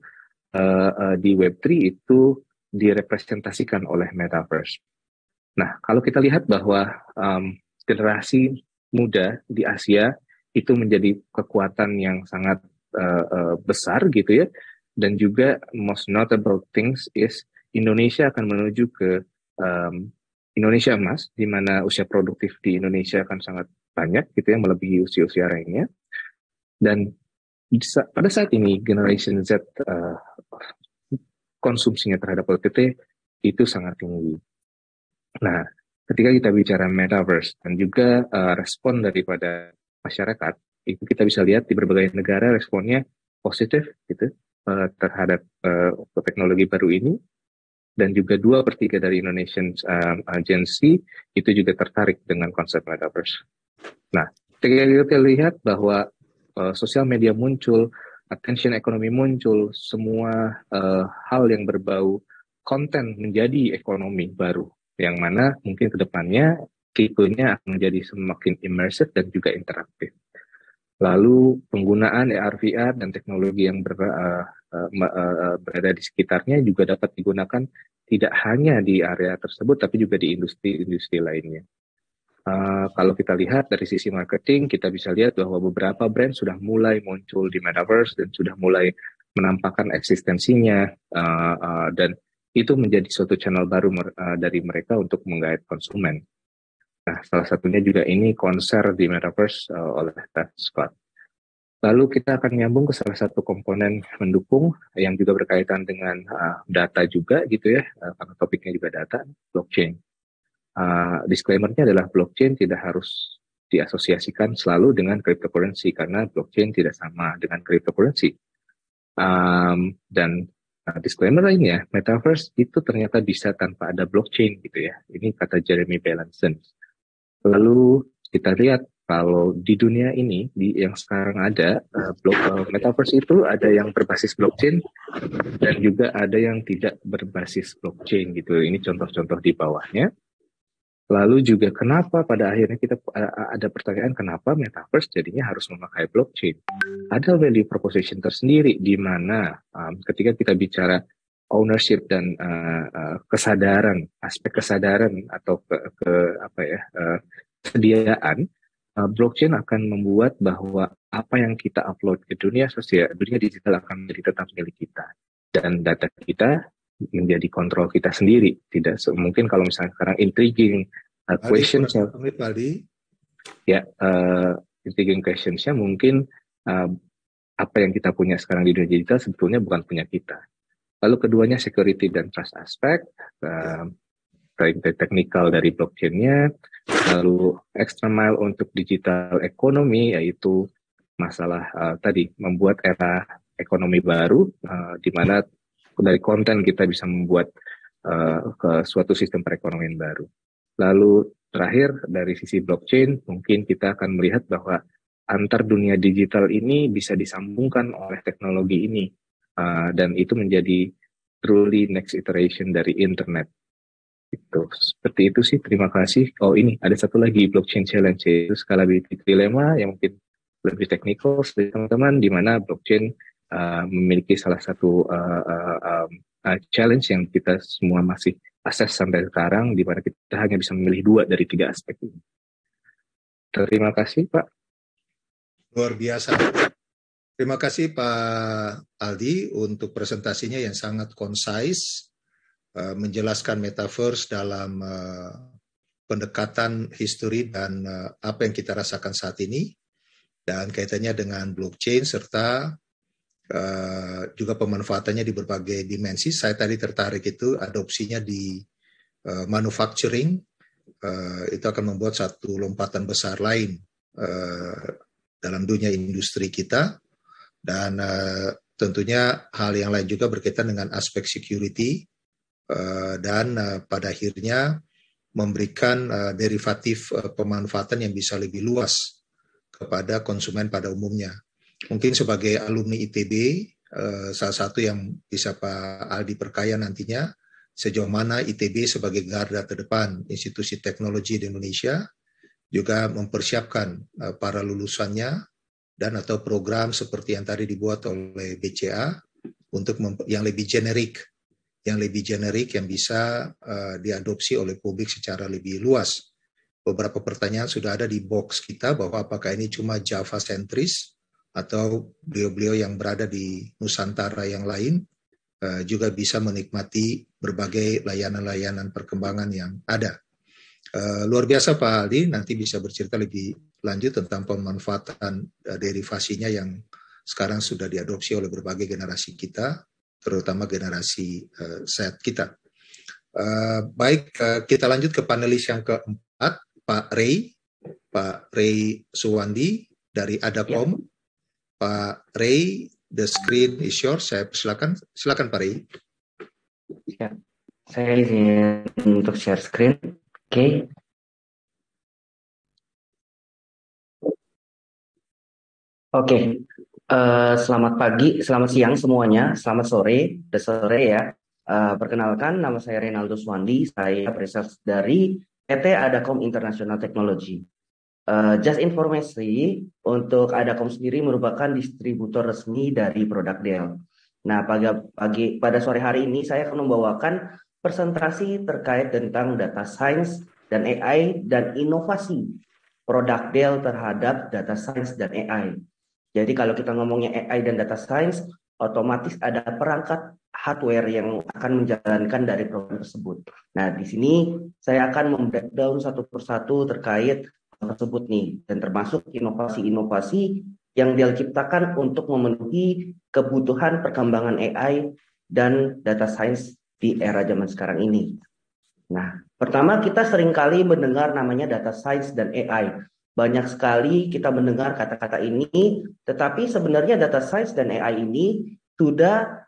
Speaker 4: di Web3 itu direpresentasikan oleh metaverse. Nah, kalau kita lihat bahwa generasi muda di Asia itu menjadi kekuatan yang sangat besar gitu ya, dan juga most notable things is Indonesia akan menuju ke Indonesia emas, di mana usia produktif di Indonesia akan sangat banyak gitu ya, melebihi usia-usia lainnya. Dan pada saat ini Generation Z konsumsinya terhadap OTT itu sangat tinggi. Nah, ketika kita bicara metaverse dan juga respon daripada masyarakat, itu kita bisa lihat di berbagai negara responnya positif gitu terhadap teknologi baru ini, dan juga 2/3 dari Indonesian Gen Z itu juga tertarik dengan konsep metaverse. Nah, ketika kita lihat bahwa sosial media muncul, attention ekonomi muncul, semua hal yang berbau konten menjadi ekonomi baru, yang mana mungkin ke depannya tipenya akan menjadi semakin immersive dan juga interaktif. Lalu penggunaan AR, VR, dan teknologi yang berada di sekitarnya juga dapat digunakan tidak hanya di area tersebut, tapi juga di industri-industri lainnya. Kalau kita lihat dari sisi marketing, kita bisa lihat bahwa beberapa brand sudah mulai muncul di metaverse dan sudah mulai menampakkan eksistensinya, dan itu menjadi suatu channel baru dari mereka untuk menggait konsumen. Nah, salah satunya juga ini konser di metaverse oleh Travis Scott. Lalu kita akan nyambung ke salah satu komponen mendukung yang juga berkaitan dengan data juga gitu ya, karena topiknya juga data, blockchain. Disclaimer-nya adalah blockchain tidak harus diasosiasikan selalu dengan cryptocurrency, karena blockchain tidak sama dengan cryptocurrency. Dan disclaimer lainnya, metaverse itu ternyata bisa tanpa ada blockchain gitu ya. Ini kata Jeremy Belanger. Lalu kita lihat kalau di dunia ini, yang sekarang ada, metaverse itu ada yang berbasis blockchain dan juga ada yang tidak berbasis blockchain gitu. Ini contoh-contoh di bawahnya. Lalu juga kenapa pada akhirnya kita ada pertanyaan kenapa metaverse jadinya harus memakai blockchain. Ada value proposition tersendiri di mana ketika kita bicara ownership dan kesadaran, aspek kesadaran atau kesediaan, blockchain akan membuat bahwa apa yang kita upload ke dunia sosial, dunia digital akan menjadi tetap milik kita, dan data kita menjadi kontrol kita sendiri. Tidak mungkin kalau misalnya sekarang intriguing questions intriguing questionsnya mungkin apa yang kita punya sekarang di dunia digital sebetulnya bukan punya kita. Lalu keduanya security dan trust aspect, technical dari blockchain-nya. Lalu extra mile untuk digital ekonomi, yaitu masalah tadi membuat era ekonomi baru, di mana dari konten kita bisa membuat ke suatu sistem perekonomian baru. Lalu terakhir dari sisi blockchain, mungkin kita akan melihat bahwa antar dunia digital ini bisa disambungkan oleh teknologi ini, dan itu menjadi truly next iteration dari internet. Itu seperti itu sih. Terima kasih. Oh, ini ada satu lagi blockchain challenge, yaitu scalability dilemma yang mungkin lebih teknikal teman-teman, di mana blockchain memiliki salah satu challenge yang kita semua masih akses sampai sekarang, di mana kita hanya bisa memilih 2 dari 3 aspek ini. Terima kasih, Pak.
Speaker 1: Luar biasa. Terima kasih Pak Aldi untuk presentasinya yang sangat concise, menjelaskan metaverse dalam pendekatan history dan apa yang kita rasakan saat ini, dan kaitannya dengan blockchain serta juga pemanfaatannya di berbagai dimensi. Saya tadi tertarik itu adopsinya di manufacturing, itu akan membuat satu lompatan besar lain dalam dunia industri kita, dan tentunya hal yang lain juga berkaitan dengan aspek security, dan pada akhirnya memberikan derivatif pemanfaatan yang bisa lebih luas kepada konsumen pada umumnya. Mungkin sebagai alumni ITB, salah satu yang bisa Pak Aldi perkaya nantinya, sejauh mana ITB sebagai garda terdepan institusi teknologi di Indonesia juga mempersiapkan para lulusannya dan atau program seperti yang tadi dibuat oleh BCA untuk yang lebih generik yang bisa diadopsi oleh publik secara lebih luas. Beberapa pertanyaan sudah ada di box kita bahwa apakah ini cuma Java sentris atau beliau-beliau yang berada di Nusantara yang lain juga bisa menikmati berbagai layanan-layanan perkembangan yang ada. Luar biasa Pak Aldi, nanti bisa bercerita lebih lanjut tentang pemanfaatan derivasinya yang sekarang sudah diadopsi oleh berbagai generasi kita, terutama generasi Z kita. Baik, kita lanjut ke panelis yang keempat, Pak Ray Suwandi dari Adacom. Ya. Pak Ray, the screen is yours. Saya silakan Pak Ray.
Speaker 5: Ya, saya izin untuk share screen. Oke. Oke. Selamat pagi, selamat siang semuanya, selamat sore, udah sore ya. Perkenalkan, nama saya Reynaldo Suwandi, saya research dari PT Adacom International Technology. Just informasi, untuk Adacom sendiri merupakan distributor resmi dari produk Dell. Nah, pada sore hari ini saya akan membawakan presentasi terkait tentang data science dan AI dan inovasi produk Dell terhadap data science dan AI. Jadi kalau kita ngomongnya AI dan data science, otomatis ada perangkat hardware yang akan menjalankan dari program tersebut. Nah, di sini saya akan membreakdown satu persatu terkait tersebut nih, dan termasuk inovasi-inovasi yang Dell ciptakan untuk memenuhi kebutuhan perkembangan AI dan data science di era zaman sekarang ini. Nah, pertama kita seringkali mendengar namanya data science dan AI. Banyak sekali kita mendengar kata-kata ini, tetapi sebenarnya data science dan AI ini sudah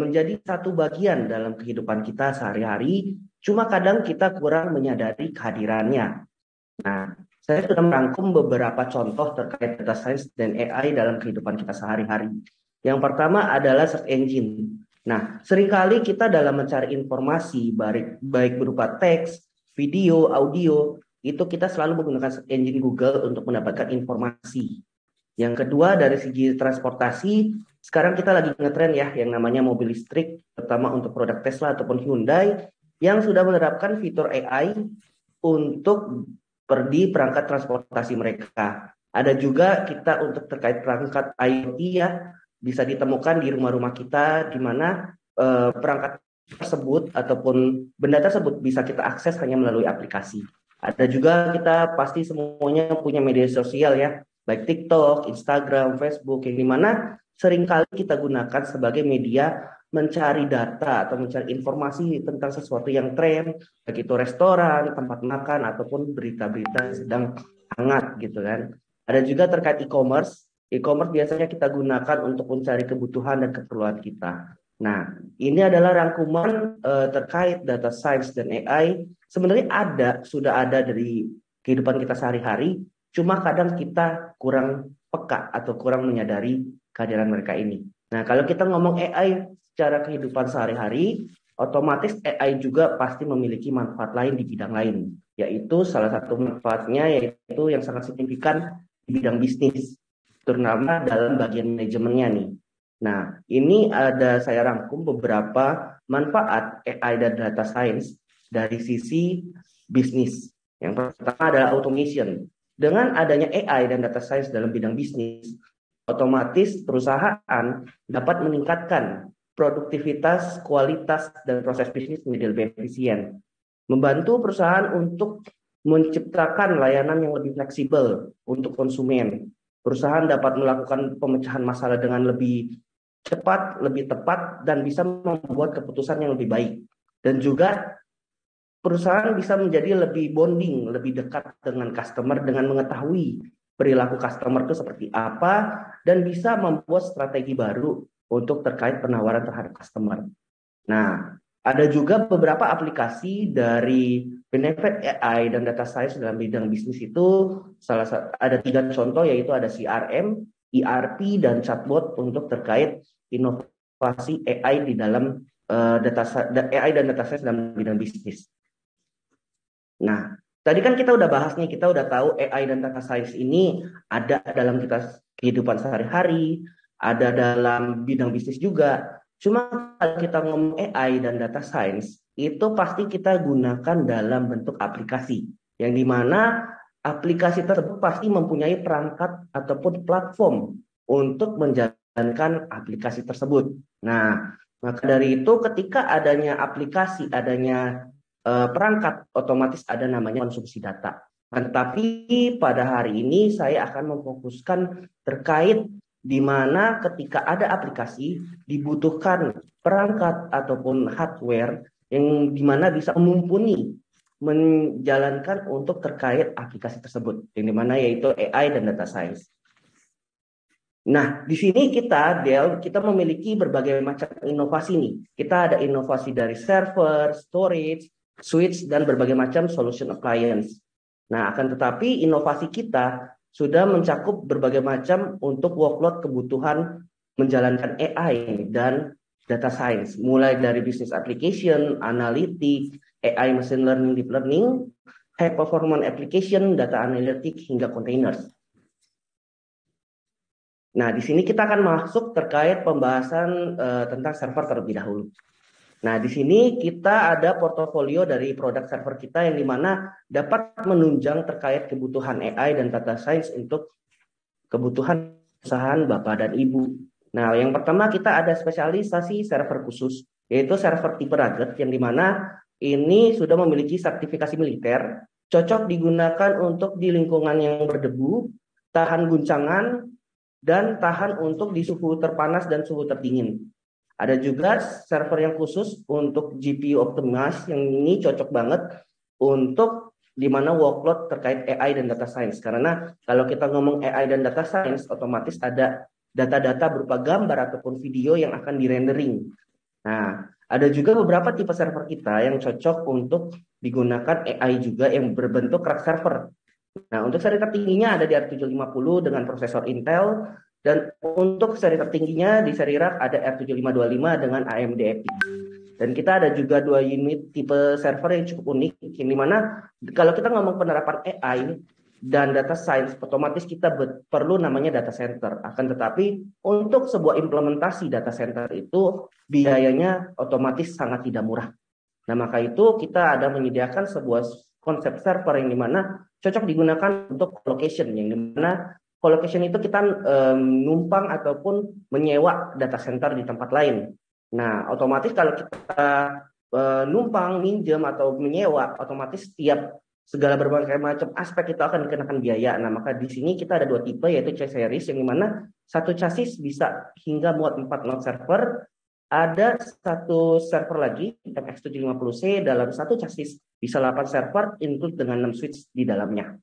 Speaker 5: menjadi satu bagian dalam kehidupan kita sehari-hari, cuma kadang kita kurang menyadari kehadirannya. Nah, saya sudah merangkum beberapa contoh terkait data science dan AI dalam kehidupan kita sehari-hari. Yang pertama adalah search engine. Nah, seringkali kita dalam mencari informasi, baik berupa teks, video, audio, itu kita selalu menggunakan search engine Google untuk mendapatkan informasi. Yang kedua, dari segi transportasi, sekarang kita lagi ngetren ya yang namanya mobil listrik, terutama untuk produk Tesla ataupun Hyundai, yang sudah menerapkan fitur AI untuk di perangkat transportasi mereka. Ada juga kita untuk terkait perangkat IoT ya, bisa ditemukan di rumah-rumah kita, di mana perangkat tersebut ataupun benda tersebut bisa kita akses hanya melalui aplikasi. Ada juga kita pasti semuanya punya media sosial ya, baik TikTok, Instagram, Facebook, yang dimana seringkali kita gunakan sebagai media mencari data atau mencari informasi tentang sesuatu yang tren, baik itu restoran, tempat makan, ataupun berita-berita yang sedang hangat gitu kan. Ada juga terkait e-commerce. E-commerce biasanya kita gunakan untuk mencari kebutuhan dan keperluan kita. Nah, ini adalah rangkuman terkait data science dan AI. Sebenarnya sudah ada dari kehidupan kita sehari-hari, cuma kadang kita kurang peka atau kurang menyadari kehadiran mereka ini. Nah, kalau kita ngomong AI secara kehidupan sehari-hari, otomatis AI juga pasti memiliki manfaat lain di bidang lain, yaitu salah satu manfaatnya yaitu yang sangat signifikan di bidang bisnis, terutama dalam bagian manajemennya nih. Nah, ini saya rangkum beberapa manfaat AI dan data science dari sisi bisnis. Yang pertama adalah automation. Dengan adanya AI dan data science dalam bidang bisnis, otomatis perusahaan dapat meningkatkan produktivitas, kualitas, dan proses bisnis menjadi lebih efisien. Membantu perusahaan untuk menciptakan layanan yang lebih fleksibel untuk konsumen. Perusahaan dapat melakukan pemecahan masalah dengan lebih cepat, lebih tepat, dan bisa membuat keputusan yang lebih baik. Dan juga perusahaan bisa menjadi lebih bonding, lebih dekat dengan customer dengan mengetahui perilaku customer itu seperti apa, dan bisa membuat strategi baru untuk terkait penawaran terhadap customer. Nah, ada juga beberapa aplikasi dari benefit AI dan data science dalam bidang bisnis itu, ada 3 contoh, yaitu ada CRM, ERP, dan chatbot untuk terkait inovasi AI di dalam AI dan data science dalam bidang bisnis. Nah, tadi kan kita udah bahas nih, kita udah tahu AI dan data science ini ada dalam kehidupan sehari-hari, ada dalam bidang bisnis juga. Cuma kalau kita ngomong AI dan data science, itu pasti kita gunakan dalam bentuk aplikasi, yang dimana aplikasi tersebut pasti mempunyai perangkat ataupun platform untuk menjalankan aplikasi tersebut. Nah, maka dari itu ketika adanya aplikasi, adanya perangkat, otomatis ada namanya konsumsi data. Tetapi pada hari ini saya akan memfokuskan terkait di mana ketika ada aplikasi dibutuhkan perangkat ataupun hardware yang di mana bisa mumpuni menjalankan untuk terkait aplikasi tersebut, yang di mana yaitu AI dan data science. Nah, di sini kita memiliki berbagai macam inovasi nih. Kita ada inovasi dari server, storage, switch, dan berbagai macam solution appliance. Nah, akan tetapi inovasi kita sudah mencakup berbagai macam untuk workload kebutuhan menjalankan AI dan data science, mulai dari business application, analytics, AI machine learning, deep learning, high performance application, data analytics, hingga containers. Nah, di sini kita akan masuk terkait pembahasan tentang server terlebih dahulu. Nah, di sini kita ada portofolio dari produk server kita yang dimana dapat menunjang terkait kebutuhan AI dan data science untuk kebutuhan perusahaan Bapak dan Ibu. Nah, yang pertama kita ada spesialisasi server khusus, yaitu server tipe rugged yang dimana ini sudah memiliki sertifikasi militer, cocok digunakan untuk di lingkungan yang berdebu, tahan guncangan, dan tahan untuk di suhu terpanas dan suhu terdingin. Ada juga server yang khusus untuk GPU optimized yang ini cocok banget untuk di mana workload terkait AI dan data science. Karena kalau kita ngomong AI dan data science, otomatis ada data-data berupa gambar ataupun video yang akan di-rendering. Nah, ada juga beberapa tipe server kita yang cocok untuk digunakan AI juga yang berbentuk rack server. Nah, untuk seri tertingginya ada di R750 dengan prosesor Intel, dan untuk seri tertingginya di seri rack ada R7525 dengan AMD EPYC. Dan kita ada juga 2 unit tipe server yang cukup unik, yang dimana kalau kita ngomong penerapan AI dan data science, otomatis kita perlu namanya data center. Akan tetapi untuk sebuah implementasi data center itu biayanya otomatis sangat tidak murah. Nah, maka itu kita ada menyediakan sebuah konsep server yang dimana cocok digunakan untuk colocation, yang dimana colocation itu kita numpang ataupun menyewa data center di tempat lain. Nah, otomatis kalau kita numpang, minjem atau menyewa, otomatis setiap segala berbagai macam aspek itu akan dikenakan biaya. Nah, maka di sini kita ada 2 tipe, yaitu C-series yang dimana satu chassis bisa hingga muat 4 node server. Ada satu server lagi, MX750C, dalam satu chassis bisa 8 server, include dengan 6 switch di dalamnya.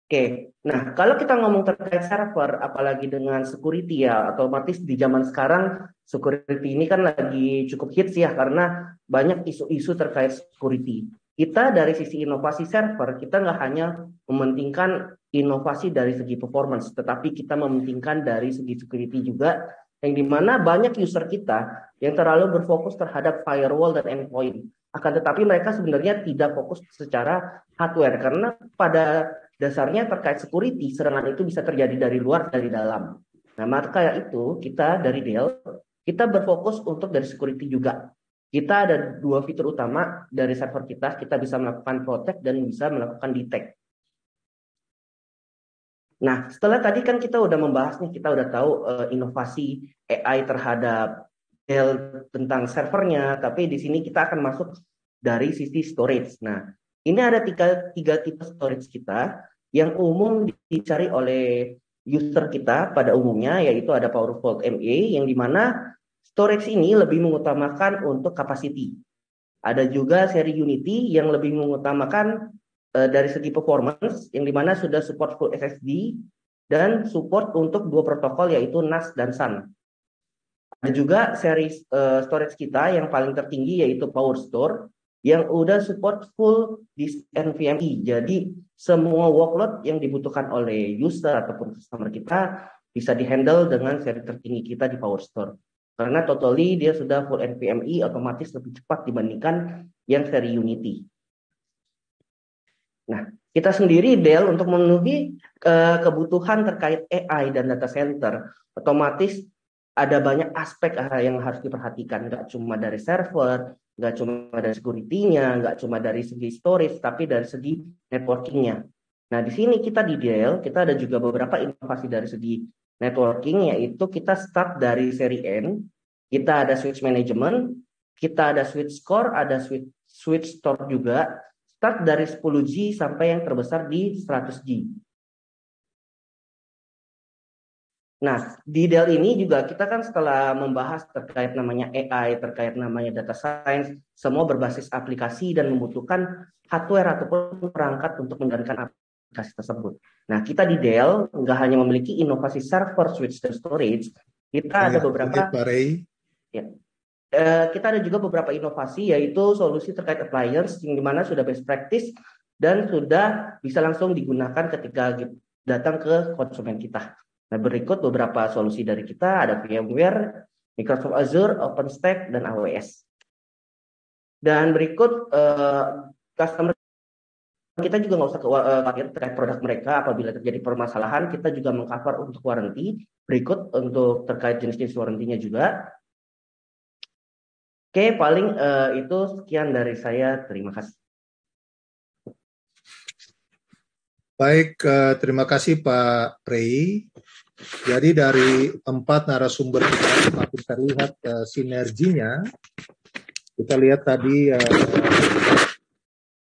Speaker 5: Oke, nah kalau kita ngomong terkait server, apalagi dengan security ya, otomatis di zaman sekarang security ini kan lagi cukup hits ya, karena banyak isu-isu terkait security. Kita dari sisi inovasi server, kita nggak hanya mementingkan inovasi dari segi performance, tetapi kita mementingkan dari segi security juga, yang dimana banyak user kita yang terlalu berfokus terhadap firewall dan endpoint. Akan tetapi mereka sebenarnya tidak fokus secara hardware, karena pada dasarnya terkait security, serangan itu bisa terjadi dari luar, dari dalam. Nah, maka itu kita dari Dell, kita berfokus untuk dari security juga. Kita ada 2 fitur utama dari server kita bisa melakukan protect dan bisa melakukan detect. Nah, setelah tadi kan kita udah membahas nih, kita udah tahu inovasi AI terhadap Dell tentang servernya, tapi di sini kita akan masuk dari sisi storage. Nah, ini ada tiga tipe storage kita yang umum dicari oleh user kita pada umumnya, yaitu ada PowerVault MA, yang dimana storage ini lebih mengutamakan untuk capacity. Ada juga seri Unity yang lebih mengutamakan dari segi performance, yang dimana sudah support full SSD dan support untuk 2 protokol, yaitu NAS dan SAN. Ada juga seri storage kita yang paling tertinggi, yaitu PowerStore, yang udah support full disk NVMe. Jadi semua workload yang dibutuhkan oleh user ataupun customer kita bisa dihandle dengan seri tertinggi kita di PowerStore. Karena totally dia sudah full NVMe, otomatis lebih cepat dibandingkan yang seri Unity. Nah, kita sendiri Dell untuk memenuhi kebutuhan terkait AI dan data center, otomatis ada banyak aspek yang harus diperhatikan. Nggak cuma dari server, nggak cuma dari security-nya, nggak cuma dari segi storage, tapi dari segi networking-nya. Nah, di sini kita di Dell, kita ada juga beberapa inovasi dari segi networking, yaitu kita start dari seri N, kita ada switch management, kita ada switch core, ada switch store juga, start dari 10G sampai yang terbesar di 100G. Nah, di Dell ini juga kita kan setelah membahas terkait namanya AI, terkait namanya data science, semua berbasis aplikasi dan membutuhkan hardware ataupun perangkat untuk menjalankan aplikasi tersebut. Nah, kita di Dell nggak hanya memiliki inovasi server, switch, dan storage, kita ada beberapa
Speaker 1: Pak Ray.
Speaker 5: ya, kita ada juga beberapa inovasi, yaitu solusi terkait appliance yang dimana sudah best practice dan sudah bisa langsung digunakan ketika datang ke konsumen kita. Nah, berikut beberapa solusi dari kita, ada VMware, Microsoft Azure, OpenStack, dan AWS. Dan berikut customer kita juga nggak usah khawatir terkait produk mereka apabila terjadi permasalahan, kita juga mengcover untuk warranty. Berikut untuk terkait jenis-jenis warrantinya juga. Oke, paling itu sekian dari saya. Terima kasih.
Speaker 1: Baik, terima kasih Pak Ray. Jadi dari 4 narasumber kita makin terlihat sinerginya. Kita lihat tadi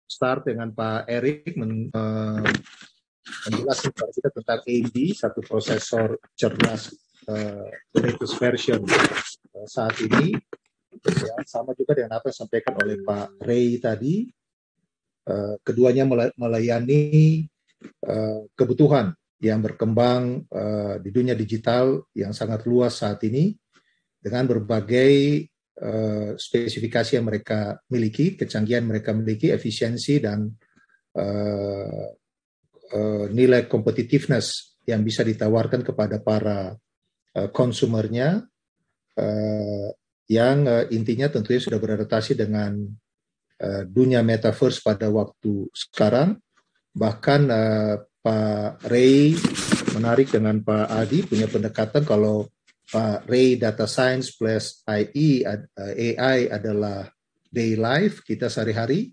Speaker 1: start dengan Pak Erik menjelaskan kepada kita tentang AMD, satu prosesor cerdas latest version saat ini. Ya, sama juga dengan apa yang disampaikan oleh Pak Ray tadi. Keduanya melayani kebutuhan yang berkembang di dunia digital yang sangat luas saat ini dengan berbagai spesifikasi yang mereka miliki, kecanggihan mereka miliki, efisiensi dan nilai competitiveness yang bisa ditawarkan kepada para konsumernya yang intinya tentunya sudah beradaptasi dengan dunia metaverse pada waktu sekarang. Bahkan Pak Ray menarik dengan Pak Adi punya pendekatan kalau Pak Ray data science plus AI adalah day life kita sehari-hari,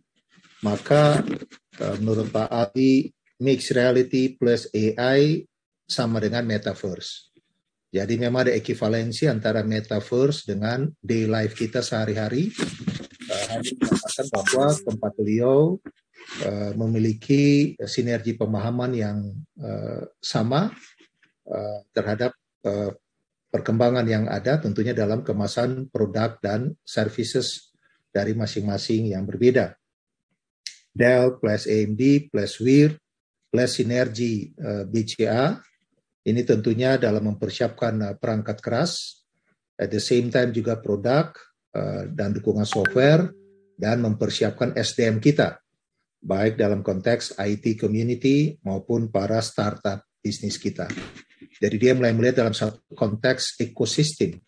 Speaker 1: maka menurut Pak Adi mixed reality plus AI sama dengan metaverse. Jadi memang ada ekivalensi antara metaverse dengan day life kita sehari-hari. Hanya mengatakan bahwa tempat beliau memiliki sinergi pemahaman yang sama terhadap perkembangan yang ada tentunya dalam kemasan produk dan services dari masing-masing yang berbeda. Dell plus AMD plus Weir plus sinergi BCA ini tentunya dalam mempersiapkan perangkat keras, at the same time juga produk dan dukungan software dan mempersiapkan SDM kita baik dalam konteks IT community maupun para startup bisnis kita. Jadi dia mulai melihat dalam satu konteks ekosistem.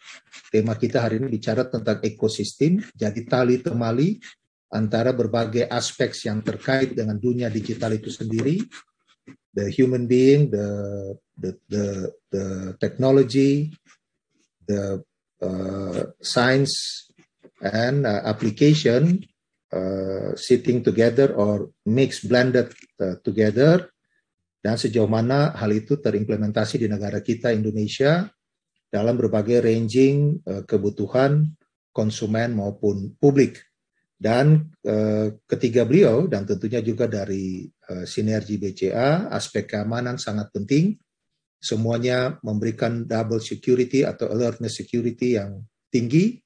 Speaker 1: Tema kita hari ini bicara tentang ekosistem, jadi tali temali antara berbagai aspek yang terkait dengan dunia digital itu sendiri, the human being, the technology, the science and application sitting together or mixed blended together, dan sejauh mana hal itu terimplementasi di negara kita Indonesia dalam berbagai ranging kebutuhan konsumen maupun publik. Dan ketiga beliau dan tentunya juga dari sinergi BCA, aspek keamanan sangat penting. Semuanya memberikan double security atau alertness security yang tinggi,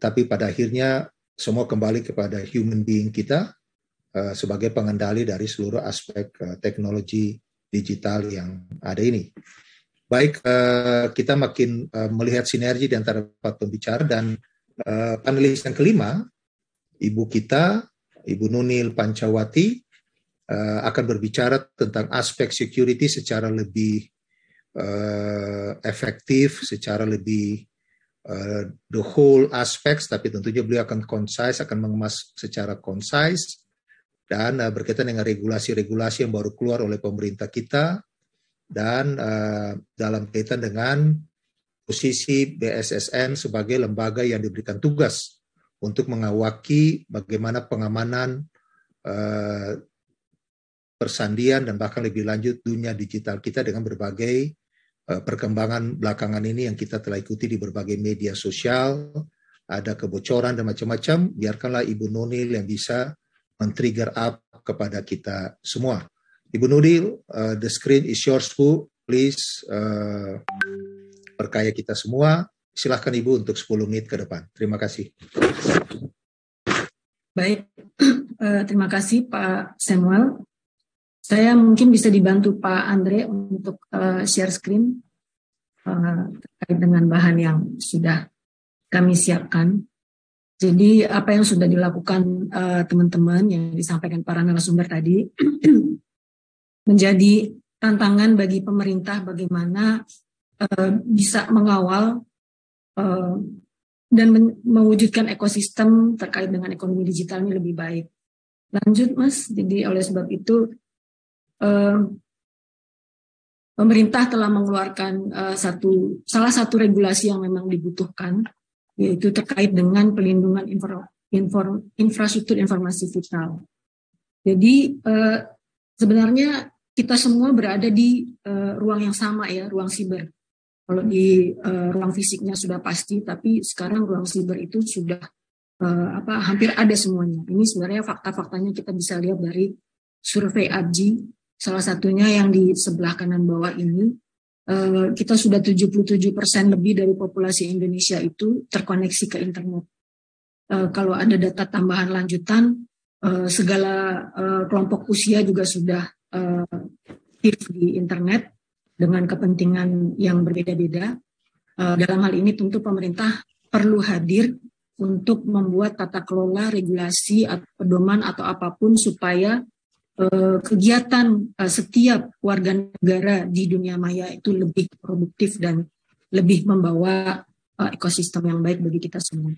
Speaker 1: tapi pada akhirnya semua kembali kepada human being kita sebagai pengendali dari seluruh aspek teknologi digital yang ada ini. Baik, kita makin melihat sinergi di antara 4 pembicara dan panelis yang kelima, Ibu kita, Ibu Nunil Pancawati, akan berbicara tentang aspek security secara lebih efektif, secara lebih the whole aspects, tapi tentunya beliau akan concise, akan mengemas secara concise, dan berkaitan dengan regulasi-regulasi yang baru keluar oleh pemerintah kita, dan dalam kaitan dengan posisi BSSN sebagai lembaga yang diberikan tugas untuk mengawaki bagaimana pengamanan persandian dan bahkan lebih lanjut dunia digital kita dengan berbagai perkembangan belakangan ini yang kita telah ikuti di berbagai media sosial, ada kebocoran dan macam-macam. Biarkanlah Ibu Nunil yang bisa men-trigger up kepada kita semua. Ibu Nunil, the screen is yours, Bu. please perkaya kita semua. Silahkan Ibu untuk 10 menit ke depan. Terima kasih.
Speaker 6: Baik, terima kasih Pak Samuel. Saya mungkin bisa dibantu Pak Andre untuk share screen terkait dengan bahan yang sudah kami siapkan. Jadi apa yang sudah dilakukan teman-teman yang disampaikan para narasumber tadi menjadi tantangan bagi pemerintah bagaimana bisa mengawal dan mewujudkan ekosistem terkait dengan ekonomi digital ini lebih baik. Lanjut Mas, jadi oleh sebab itu pemerintah telah mengeluarkan salah satu regulasi yang memang dibutuhkan, yaitu terkait dengan pelindungan infrastruktur informasi vital. Jadi sebenarnya kita semua berada di ruang yang sama ya, ruang siber. Kalau di ruang fisiknya sudah pasti, tapi sekarang ruang siber itu sudah hampir ada semuanya. Ini sebenarnya fakta-faktanya kita bisa lihat dari survei ABGI, salah satunya yang di sebelah kanan bawah ini. Kita sudah 77% lebih dari populasi Indonesia itu terkoneksi ke internet. Kalau ada data tambahan lanjutan, segala kelompok usia juga sudah aktif di internet dengan kepentingan yang berbeda-beda. Dalam hal ini tentu pemerintah perlu hadir untuk membuat tata kelola, regulasi, atau pedoman atau apapun supaya kegiatan setiap warga negara di dunia maya itu lebih produktif dan lebih membawa ekosistem yang baik bagi kita semua.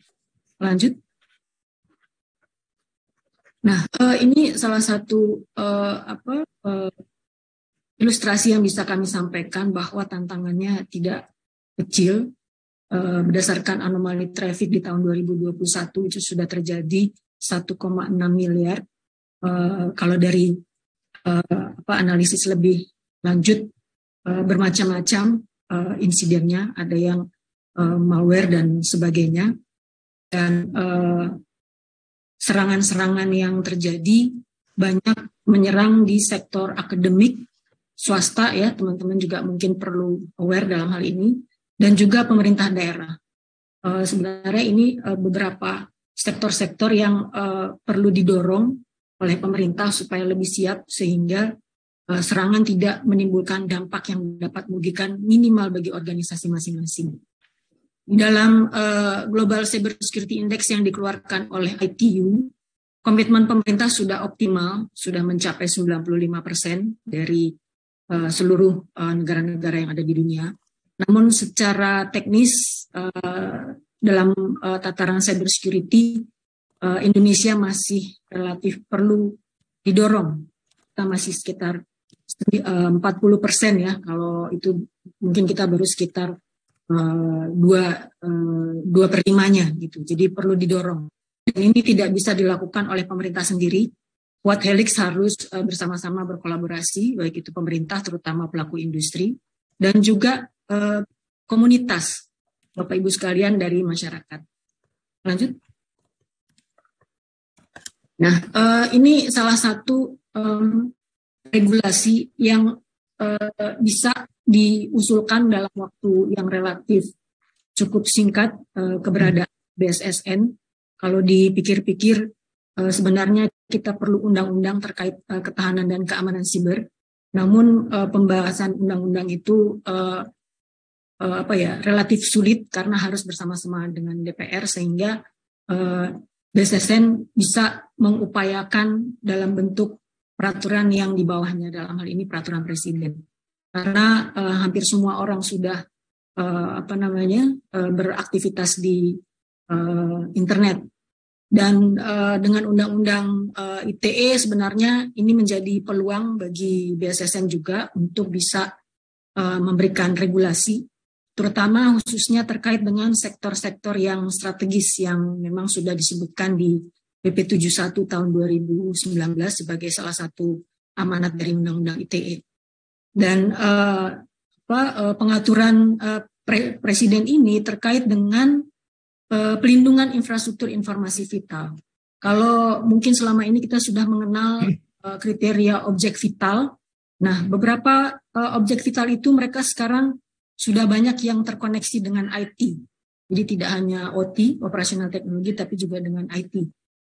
Speaker 6: Lanjut. Nah, ini salah satu ilustrasi yang bisa kami sampaikan bahwa tantangannya tidak kecil. Berdasarkan anomali traffic di tahun 2021 itu sudah terjadi 1,6 miliar. Kalau dari analisis lebih lanjut, bermacam-macam insidennya, ada yang malware dan sebagainya, dan serangan-serangan yang terjadi banyak menyerang di sektor akademik, swasta ya, teman-teman juga mungkin perlu aware dalam hal ini, dan juga pemerintah daerah. Sebenarnya ini beberapa sektor-sektor yang perlu didorong oleh pemerintah supaya lebih siap sehingga serangan tidak menimbulkan dampak yang dapat merugikan minimal bagi organisasi masing-masing. Dalam Global Cyber Security Index yang dikeluarkan oleh ITU, komitmen pemerintah sudah optimal, sudah mencapai 95% dari seluruh negara-negara yang ada di dunia. Namun secara teknis dalam tataran cyber security, Indonesia masih relatif perlu didorong. Kita masih sekitar 40% ya, kalau itu mungkin kita baru sekitar 2/5-nya gitu. Jadi perlu didorong. Dan ini tidak bisa dilakukan oleh pemerintah sendiri. What Helix harus bersama-sama berkolaborasi, baik itu pemerintah, terutama pelaku industri, dan juga komunitas, Bapak Ibu sekalian dari masyarakat. Lanjut. Nah, ini salah satu regulasi yang bisa diusulkan dalam waktu yang relatif cukup singkat, keberadaan BSSN. Kalau dipikir-pikir, sebenarnya kita perlu undang-undang terkait ketahanan dan keamanan siber. Namun pembahasan undang-undang itu relatif sulit karena harus bersama-sama dengan DPR, sehingga BSSN bisa mengupayakan dalam bentuk peraturan yang di bawahnya, dalam hal ini peraturan presiden. Karena hampir semua orang sudah beraktivitas di internet. Dan dengan undang-undang ITE sebenarnya ini menjadi peluang bagi BSSN juga untuk bisa memberikan regulasi, terutama khususnya terkait dengan sektor-sektor yang strategis yang memang sudah disebutkan di PP 71 tahun 2019 sebagai salah satu amanat dari undang-undang ITE. Dan pengaturan presiden ini terkait dengan pelindungan infrastruktur informasi vital. Kalau mungkin selama ini kita sudah mengenal kriteria objek vital, Nah, beberapa objek vital itu mereka sekarang sudah banyak yang terkoneksi dengan IT. Jadi tidak hanya OT, operasional teknologi, tapi juga dengan IT.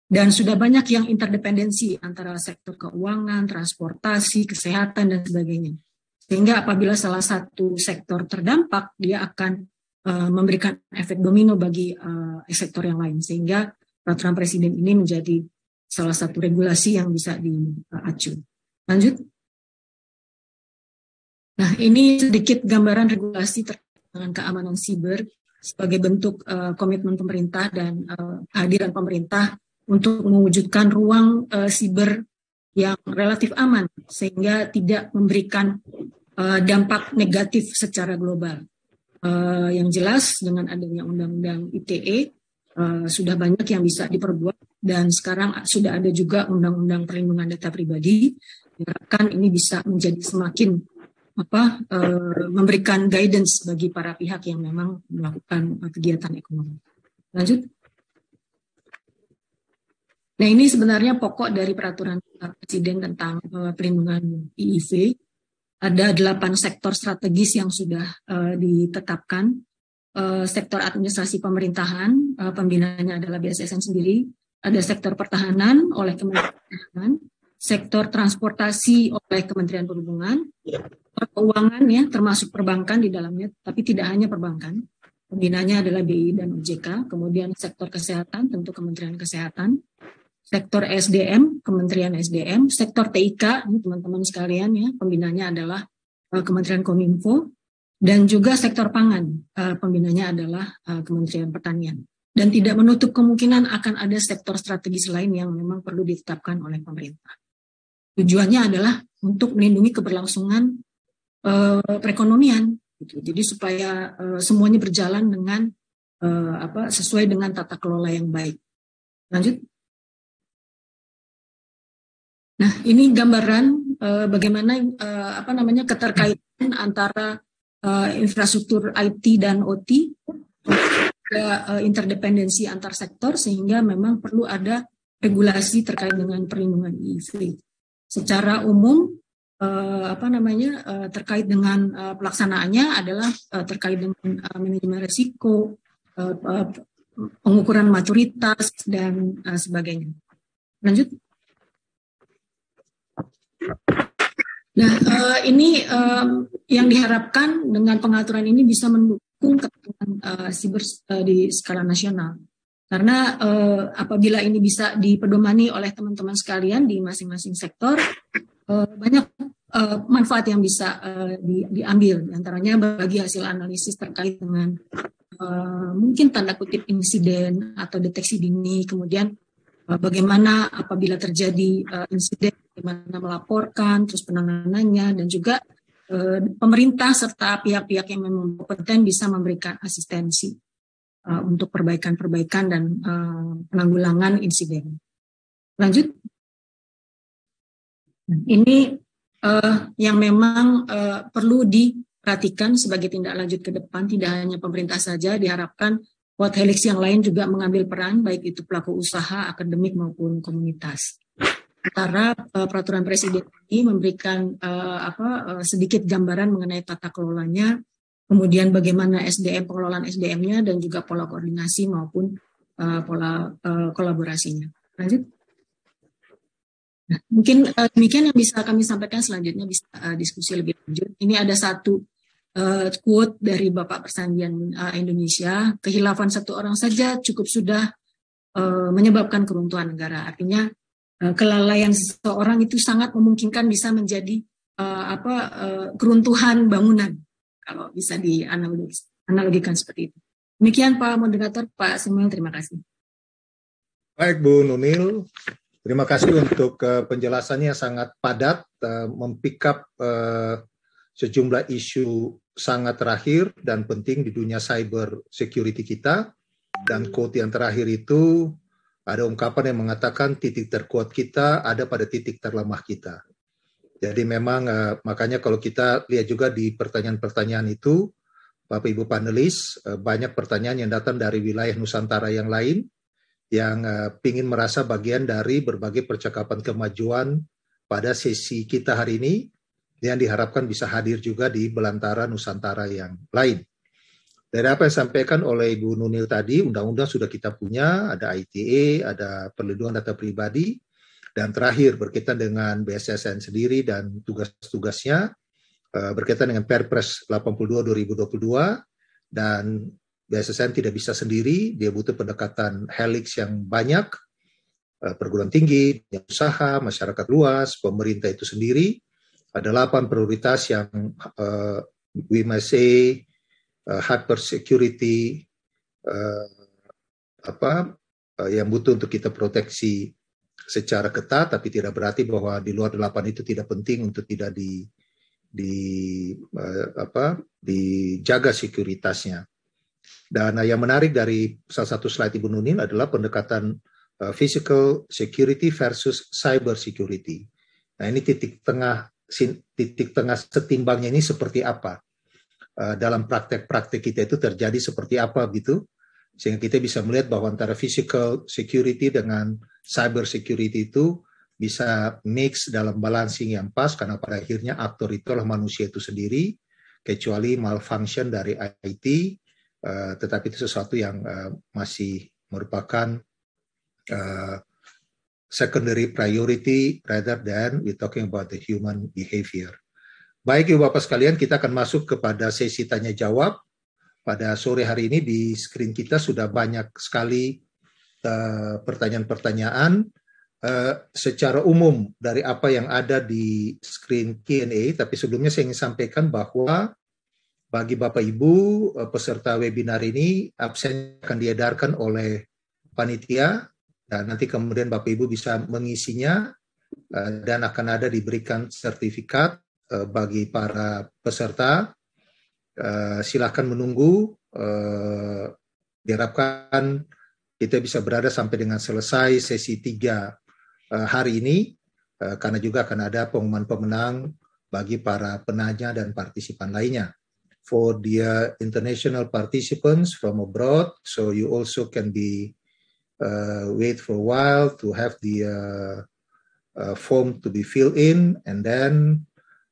Speaker 6: Dan sudah banyak yang interdependensi antara sektor keuangan, transportasi, kesehatan, dan sebagainya. Sehingga apabila salah satu sektor terdampak, dia akan memberikan efek domino bagi sektor yang lain. Sehingga peraturan presiden ini menjadi salah satu regulasi yang bisa diacu. Lanjut. Nah, ini sedikit gambaran regulasi terkait dengan keamanan siber sebagai bentuk komitmen pemerintah dan kehadiran pemerintah untuk mewujudkan ruang siber yang relatif aman sehingga tidak memberikan dampak negatif secara global. Yang jelas dengan adanya Undang-Undang ITE sudah banyak yang bisa diperbuat dan sekarang sudah ada juga Undang-Undang Perlindungan Data Pribadi. Diharapkan ini bisa menjadi semakin memberikan guidance bagi para pihak yang memang melakukan kegiatan ekonomi. Lanjut. Nah, ini sebenarnya pokok dari peraturan presiden tentang perlindungan IIV. Ada 8 sektor strategis yang sudah ditetapkan. Sektor administrasi pemerintahan, pembinaannya adalah BSSN sendiri. Ada sektor pertahanan oleh Kementerian Pertahanan, sektor transportasi oleh Kementerian Perhubungan, keuangan ya termasuk perbankan di dalamnya, tapi tidak hanya perbankan. Pembinanya adalah BI dan OJK. Kemudian sektor kesehatan tentu Kementerian Kesehatan, sektor SDM Kementerian SDM, sektor TIK ini teman-teman sekalian ya pembinanya adalah Kementerian Kominfo, dan juga sektor pangan pembinanya adalah Kementerian Pertanian. Dan tidak menutup kemungkinan akan ada sektor strategis lain yang memang perlu ditetapkan oleh pemerintah. Tujuannya adalah untuk melindungi keberlangsungan perekonomian, gitu. Jadi supaya semuanya berjalan dengan sesuai dengan tata kelola yang baik. Lanjut. Nah, ini gambaran bagaimana keterkaitan antara infrastruktur IT dan OT, ada interdependensi antar sektor sehingga memang perlu ada regulasi terkait dengan perlindungan IIV. Secara umum terkait dengan pelaksanaannya adalah terkait dengan manajemen risiko, pengukuran maturitas dan sebagainya. Lanjut. Nah, ini yang diharapkan dengan pengaturan ini bisa mendukung kepentingan siber di skala nasional. Karena apabila ini bisa dipedomani oleh teman-teman sekalian di masing-masing sektor, banyak manfaat yang bisa diambil. Antaranya bagi hasil analisis terkait dengan mungkin tanda kutip insiden atau deteksi dini, kemudian bagaimana apabila terjadi insiden, bagaimana melaporkan, terus penanganannya, dan juga pemerintah serta pihak-pihak yang memang kompeten bisa memberikan asistensi untuk perbaikan-perbaikan dan penanggulangan insiden. Lanjut. Ini yang memang perlu diperhatikan sebagai tindak lanjut ke depan, tidak hanya pemerintah saja, diharapkan World Helix yang lain juga mengambil peran, baik itu pelaku usaha, akademik maupun komunitas. Antara peraturan presiden ini memberikan sedikit gambaran mengenai tata kelolanya, kemudian bagaimana pengelolaan SDM-nya, dan juga pola koordinasi maupun pola kolaborasinya. Lanjut. Nah, mungkin demikian yang bisa kami sampaikan, selanjutnya bisa diskusi lebih lanjut. Ini ada satu quote dari Bapak Persandian Indonesia, kehilafan satu orang saja cukup sudah menyebabkan keruntuhan negara. Artinya kelalaian seseorang itu sangat memungkinkan bisa menjadi keruntuhan bangunan, kalau bisa dianalogikan seperti itu. Demikian Pak Moderator, Pak Samuel, terima kasih.
Speaker 1: Baik Bu Nunil, terima kasih untuk penjelasannya sangat padat, mempick up sejumlah isu sangat terakhir dan penting di dunia cyber security kita. Dan quote yang terakhir itu ada ungkapan yang mengatakan titik terkuat kita ada pada titik terlemah kita. Jadi memang makanya kalau kita lihat juga di pertanyaan-pertanyaan itu, Bapak Ibu panelis, banyak pertanyaan yang datang dari wilayah Nusantara yang lain yang ingin merasa bagian dari berbagai percakapan kemajuan pada sesi kita hari ini, yang diharapkan bisa hadir juga di belantara Nusantara yang lain. Dari apa yang disampaikan oleh Ibu Nunil tadi, undang-undang sudah kita punya, ada ITE, ada perlindungan data pribadi, dan terakhir berkaitan dengan BSSN sendiri dan tugas-tugasnya, berkaitan dengan Perpres 82 2022, dan BSSN tidak bisa sendiri, dia butuh pendekatan helix yang banyak, perguruan tinggi, usaha, masyarakat luas, pemerintah itu sendiri. Ada 8 prioritas yang we must say hyper security yang butuh untuk kita proteksi secara ketat, tapi tidak berarti bahwa di luar 8 itu tidak penting untuk tidak dijaga sekuritasnya. Dan yang menarik dari salah satu slide Ibu Nunil adalah pendekatan physical security versus cyber security. Nah, ini titik tengah setimbangnya ini seperti apa? Dalam praktek-praktek kita itu terjadi seperti apa gitu, sehingga kita bisa melihat bahwa antara physical security dengan cyber security itu bisa mix dalam balancing yang pas, karena pada akhirnya aktor itu adalah manusia itu sendiri, kecuali malfunction dari IT, tetapi itu sesuatu yang masih merupakan secondary priority rather than we talking about the human behavior. Baik Ibu Bapak sekalian, kita akan masuk kepada sesi tanya jawab. Pada sore hari ini di screen kita sudah banyak sekali pertanyaan-pertanyaan secara umum dari apa yang ada di screen Q&A, tapi sebelumnya saya ingin sampaikan bahwa bagi Bapak Ibu peserta webinar ini, absen akan diedarkan oleh panitia, dan nanti kemudian Bapak Ibu bisa mengisinya, dan akan ada diberikan sertifikat bagi para peserta. Silakan menunggu, diharapkan kita bisa berada sampai dengan selesai sesi 3 hari ini, karena juga akan ada pengumuman pemenang bagi para penanya dan partisipan lainnya. For the international participants from abroad, so you also can be wait for a while to have the form to be filled in, and then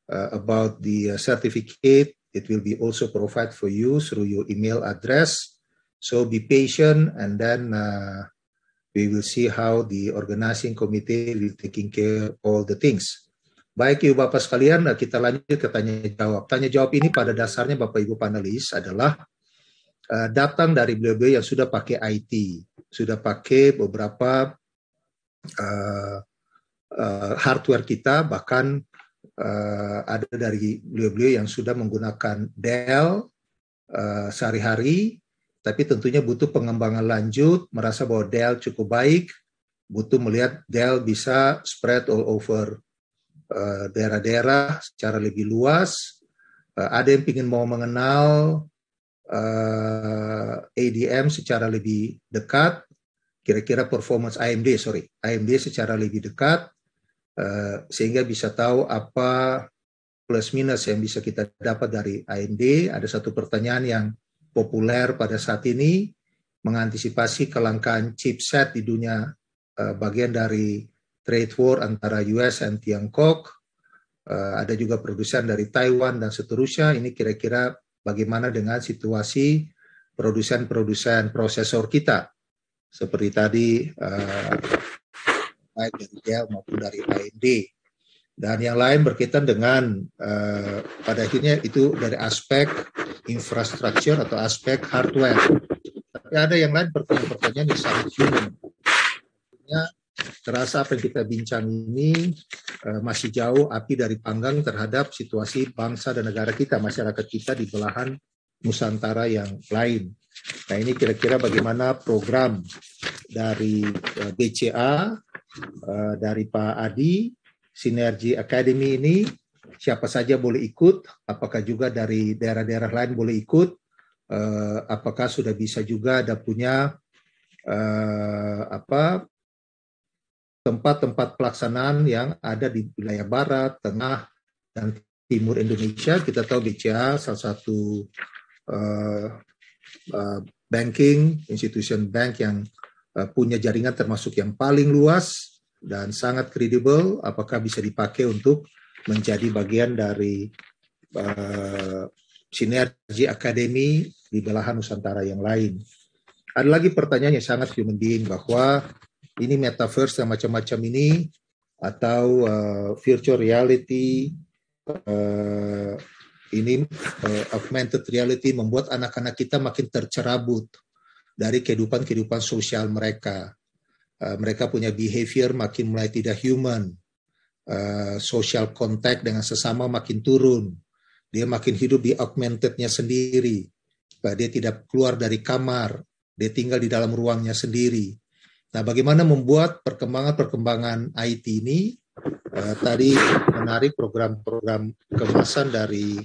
Speaker 1: about the certificate, it will be also provided for you through your email address. So be patient, and then we will see how the organizing committee will taking care of all the things. Baik Ibu Bapak sekalian, kita lanjut ke tanya jawab. Tanya jawab ini pada dasarnya Bapak Ibu panelis adalah datang dari beliau-beliau yang sudah pakai IT, sudah pakai beberapa hardware kita, bahkan ada dari beliau-beliau yang sudah menggunakan Dell sehari-hari, tapi tentunya butuh pengembangan lanjut, merasa bahwa Dell cukup baik, butuh melihat Dell bisa spread all over daerah-daerah secara lebih luas. Ada yang ingin mau mengenal ADM secara lebih dekat, kira-kira performance AMD secara lebih dekat, sehingga bisa tahu apa plus minus yang bisa kita dapat dari AMD. Ada satu pertanyaan yang populer pada saat ini, mengantisipasi kelangkaan chipset di dunia, bagian dari trade war antara US dan Tiongkok, ada juga produsen dari Taiwan dan seterusnya. Ini kira-kira bagaimana dengan situasi produsen-produsen prosesor kita, seperti tadi baik dari Dell maupun dari AMD. Dan yang lain berkaitan dengan pada akhirnya itu dari aspek infrastruktur atau aspek hardware. Tapi ada yang lain pertanyaan-pertanyaan yang sangat human. Terasa apa yang kita bincang ini masih jauh api dari panggang terhadap situasi bangsa dan negara kita, masyarakat kita di belahan Nusantara yang lain. Nah, ini kira-kira bagaimana program dari BCA, dari Pak Adi, Sinergi Academy ini, siapa saja boleh ikut, apakah juga dari daerah-daerah lain boleh ikut, apakah sudah bisa juga ada punya tempat-tempat pelaksanaan yang ada di wilayah barat, tengah, dan timur Indonesia. Kita tahu BCA salah satu banking, institution bank yang punya jaringan termasuk yang paling luas dan sangat kredibel. Apakah bisa dipakai untuk menjadi bagian dari sinergi akademi di belahan Nusantara yang lain. Ada lagi pertanyaan yang sangat human being bahwa ini metaverse yang macam-macam ini atau virtual reality, ini augmented reality membuat anak-anak kita makin tercerabut dari kehidupan sosial mereka. Mereka punya behavior makin mulai tidak human, social contact dengan sesama makin turun. Dia makin hidup di augmentednya sendiri. Dia tidak keluar dari kamar, dia tinggal di dalam ruangnya sendiri. Nah, bagaimana membuat perkembangan IT ini? Tadi menarik program-program kemasan dari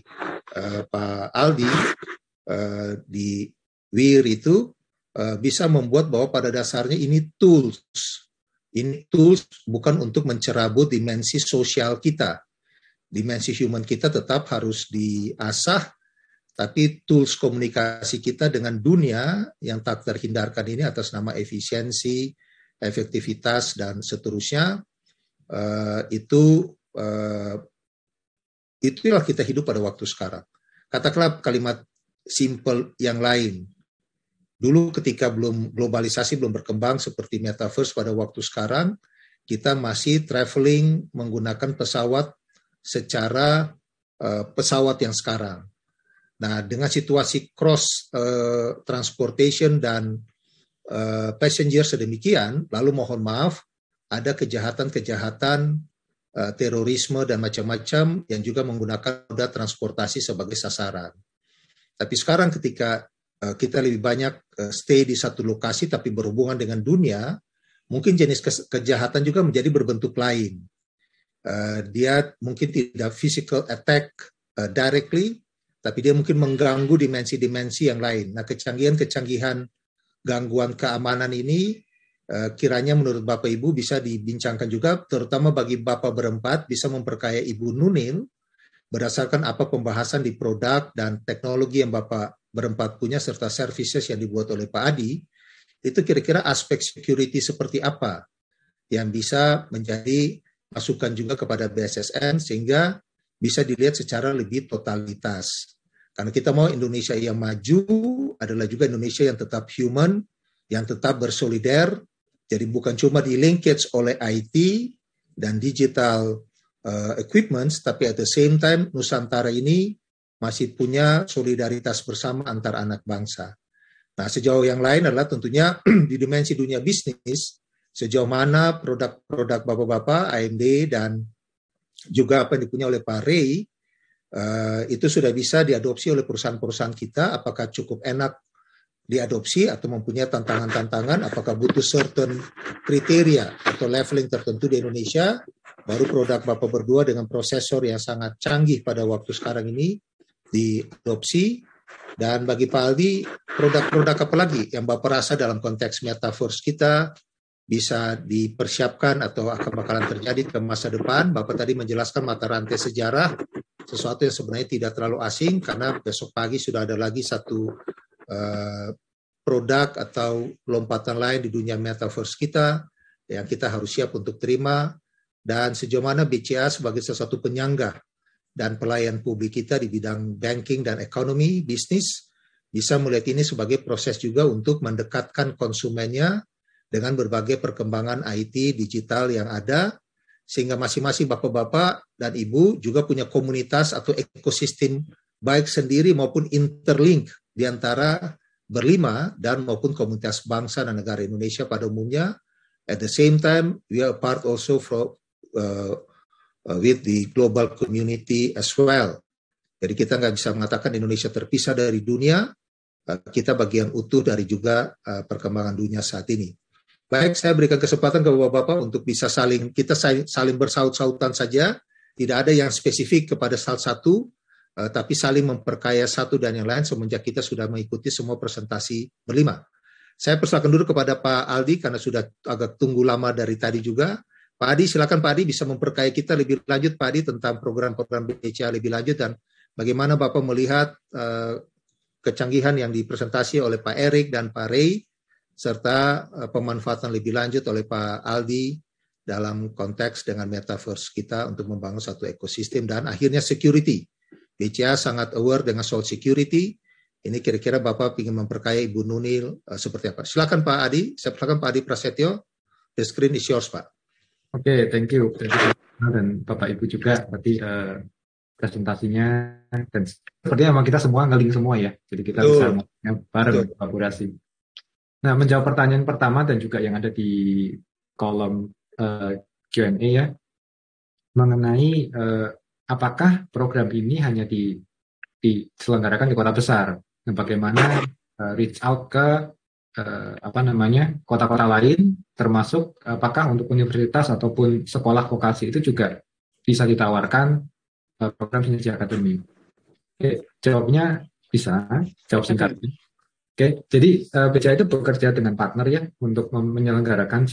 Speaker 1: Pak Aldi di WIR itu bisa membuat bahwa pada dasarnya ini tools. Ini tools bukan untuk mencerabut dimensi sosial kita. Dimensi human kita tetap harus diasah, tapi tools komunikasi kita dengan dunia yang tak terhindarkan ini atas nama efisiensi, efektivitas, dan seterusnya, itulah kita hidup pada waktu sekarang. Katakanlah kalimat simple yang lain. Dulu ketika globalisasi belum berkembang seperti metaverse pada waktu sekarang, kita masih traveling menggunakan pesawat secara pesawat yang sekarang. Nah, dengan situasi cross transportation dan passenger sedemikian, lalu mohon maaf, ada kejahatan-kejahatan terorisme dan macam-macam yang juga menggunakan moda transportasi sebagai sasaran. Tapi sekarang ketika kita lebih banyak stay di satu lokasi tapi berhubungan dengan dunia, mungkin jenis kejahatan juga menjadi berbentuk lain. Dia mungkin tidak physical attack directly, tapi dia mungkin mengganggu dimensi-dimensi yang lain. Nah, kecanggihan-kecanggihan gangguan keamanan ini kiranya menurut Bapak Ibu bisa dibincangkan juga, terutama bagi Bapak berempat bisa memperkaya Ibu Nunil berdasarkan apa pembahasan di produk dan teknologi yang Bapak berempat punya serta services yang dibuat oleh Pak Adi. Itu kira-kira aspek security seperti apa yang bisa menjadi masukan juga kepada BSSN sehingga bisa dilihat secara lebih totalitas. Karena kita mau Indonesia yang maju adalah juga Indonesia yang tetap human, yang tetap bersolider. Jadi bukan cuma di linkage oleh IT dan digital equipments, tapi at the same time Nusantara ini masih punya solidaritas bersama antar anak bangsa. Nah, sejauh yang lain adalah tentunya di dimensi dunia bisnis, sejauh mana produk-produk Bapak-Bapak, AMD, dan juga apa yang dipunyai oleh Pak Ray, itu sudah bisa diadopsi oleh perusahaan-perusahaan kita, apakah cukup enak diadopsi atau mempunyai tantangan-tantangan, apakah butuh certain kriteria atau leveling tertentu di Indonesia, baru produk Bapak berdua dengan prosesor yang sangat canggih pada waktu sekarang ini diadopsi. Dan bagi Pak Aldi, produk-produk apa lagi yang Bapak rasa dalam konteks metaverse kita bisa dipersiapkan atau akan bakalan terjadi ke masa depan? Bapak tadi menjelaskan mata rantai sejarah, sesuatu yang sebenarnya tidak terlalu asing karena besok pagi sudah ada lagi satu produk atau lompatan lain di dunia metaverse kita yang kita harus siap untuk terima, dan sejauh mana BCA sebagai salah satu penyangga dan pelayan publik kita di bidang banking dan ekonomi bisnis bisa melihat ini sebagai proses juga untuk mendekatkan konsumennya dengan berbagai perkembangan IT digital yang ada, sehingga masing-masing bapak-bapak dan ibu juga punya komunitas atau ekosistem baik sendiri maupun interlink di antara berlima dan maupun komunitas bangsa dan negara Indonesia pada umumnya. At the same time, we are part also with the global community as well. Jadi kita nggak bisa mengatakan Indonesia terpisah dari dunia, kita bagian utuh dari juga perkembangan dunia saat ini. Baik, saya berikan kesempatan ke Bapak-Bapak untuk bisa saling bersaut-sautan saja, tidak ada yang spesifik kepada salah satu, tapi saling memperkaya satu dan yang lain semenjak kita sudah mengikuti semua presentasi berlima. Saya persilakan dulu kepada Pak Aldi karena sudah agak tunggu lama dari tadi juga. Pak Adi, silakan Pak Adi bisa memperkaya kita lebih lanjut Pak Adi tentang program-program BCA lebih lanjut dan bagaimana Bapak melihat kecanggihan yang dipresentasi oleh Pak Erik dan Pak Ray serta pemanfaatan lebih lanjut oleh Pak Aldi dalam konteks dengan metaverse kita untuk membangun satu ekosistem. Dan akhirnya security. BCA sangat aware dengan soal security. Ini kira-kira Bapak ingin memperkaya Ibu Nunil seperti apa? Silakan Pak Adi. Silakan Pak Adi Prasetyo. The screen is yours, Pak.
Speaker 2: Oke, thank you. Dan Bapak Ibu juga berarti presentasinya, dan sepertinya memang kita semua ngeling semua ya, jadi kita bisa bareng kolaborasi. Nah, menjawab pertanyaan pertama dan juga yang ada di kolom Q&A ya, mengenai apakah program ini hanya diselenggarakan di kota besar, dan bagaimana reach out ke kota-kota lain, termasuk apakah untuk universitas ataupun sekolah vokasi itu juga bisa ditawarkan program sinergi akademi. Oke, jawabnya bisa, jawab singkat. Oke, jadi BCA itu bekerja dengan partner ya untuk menyelenggarakan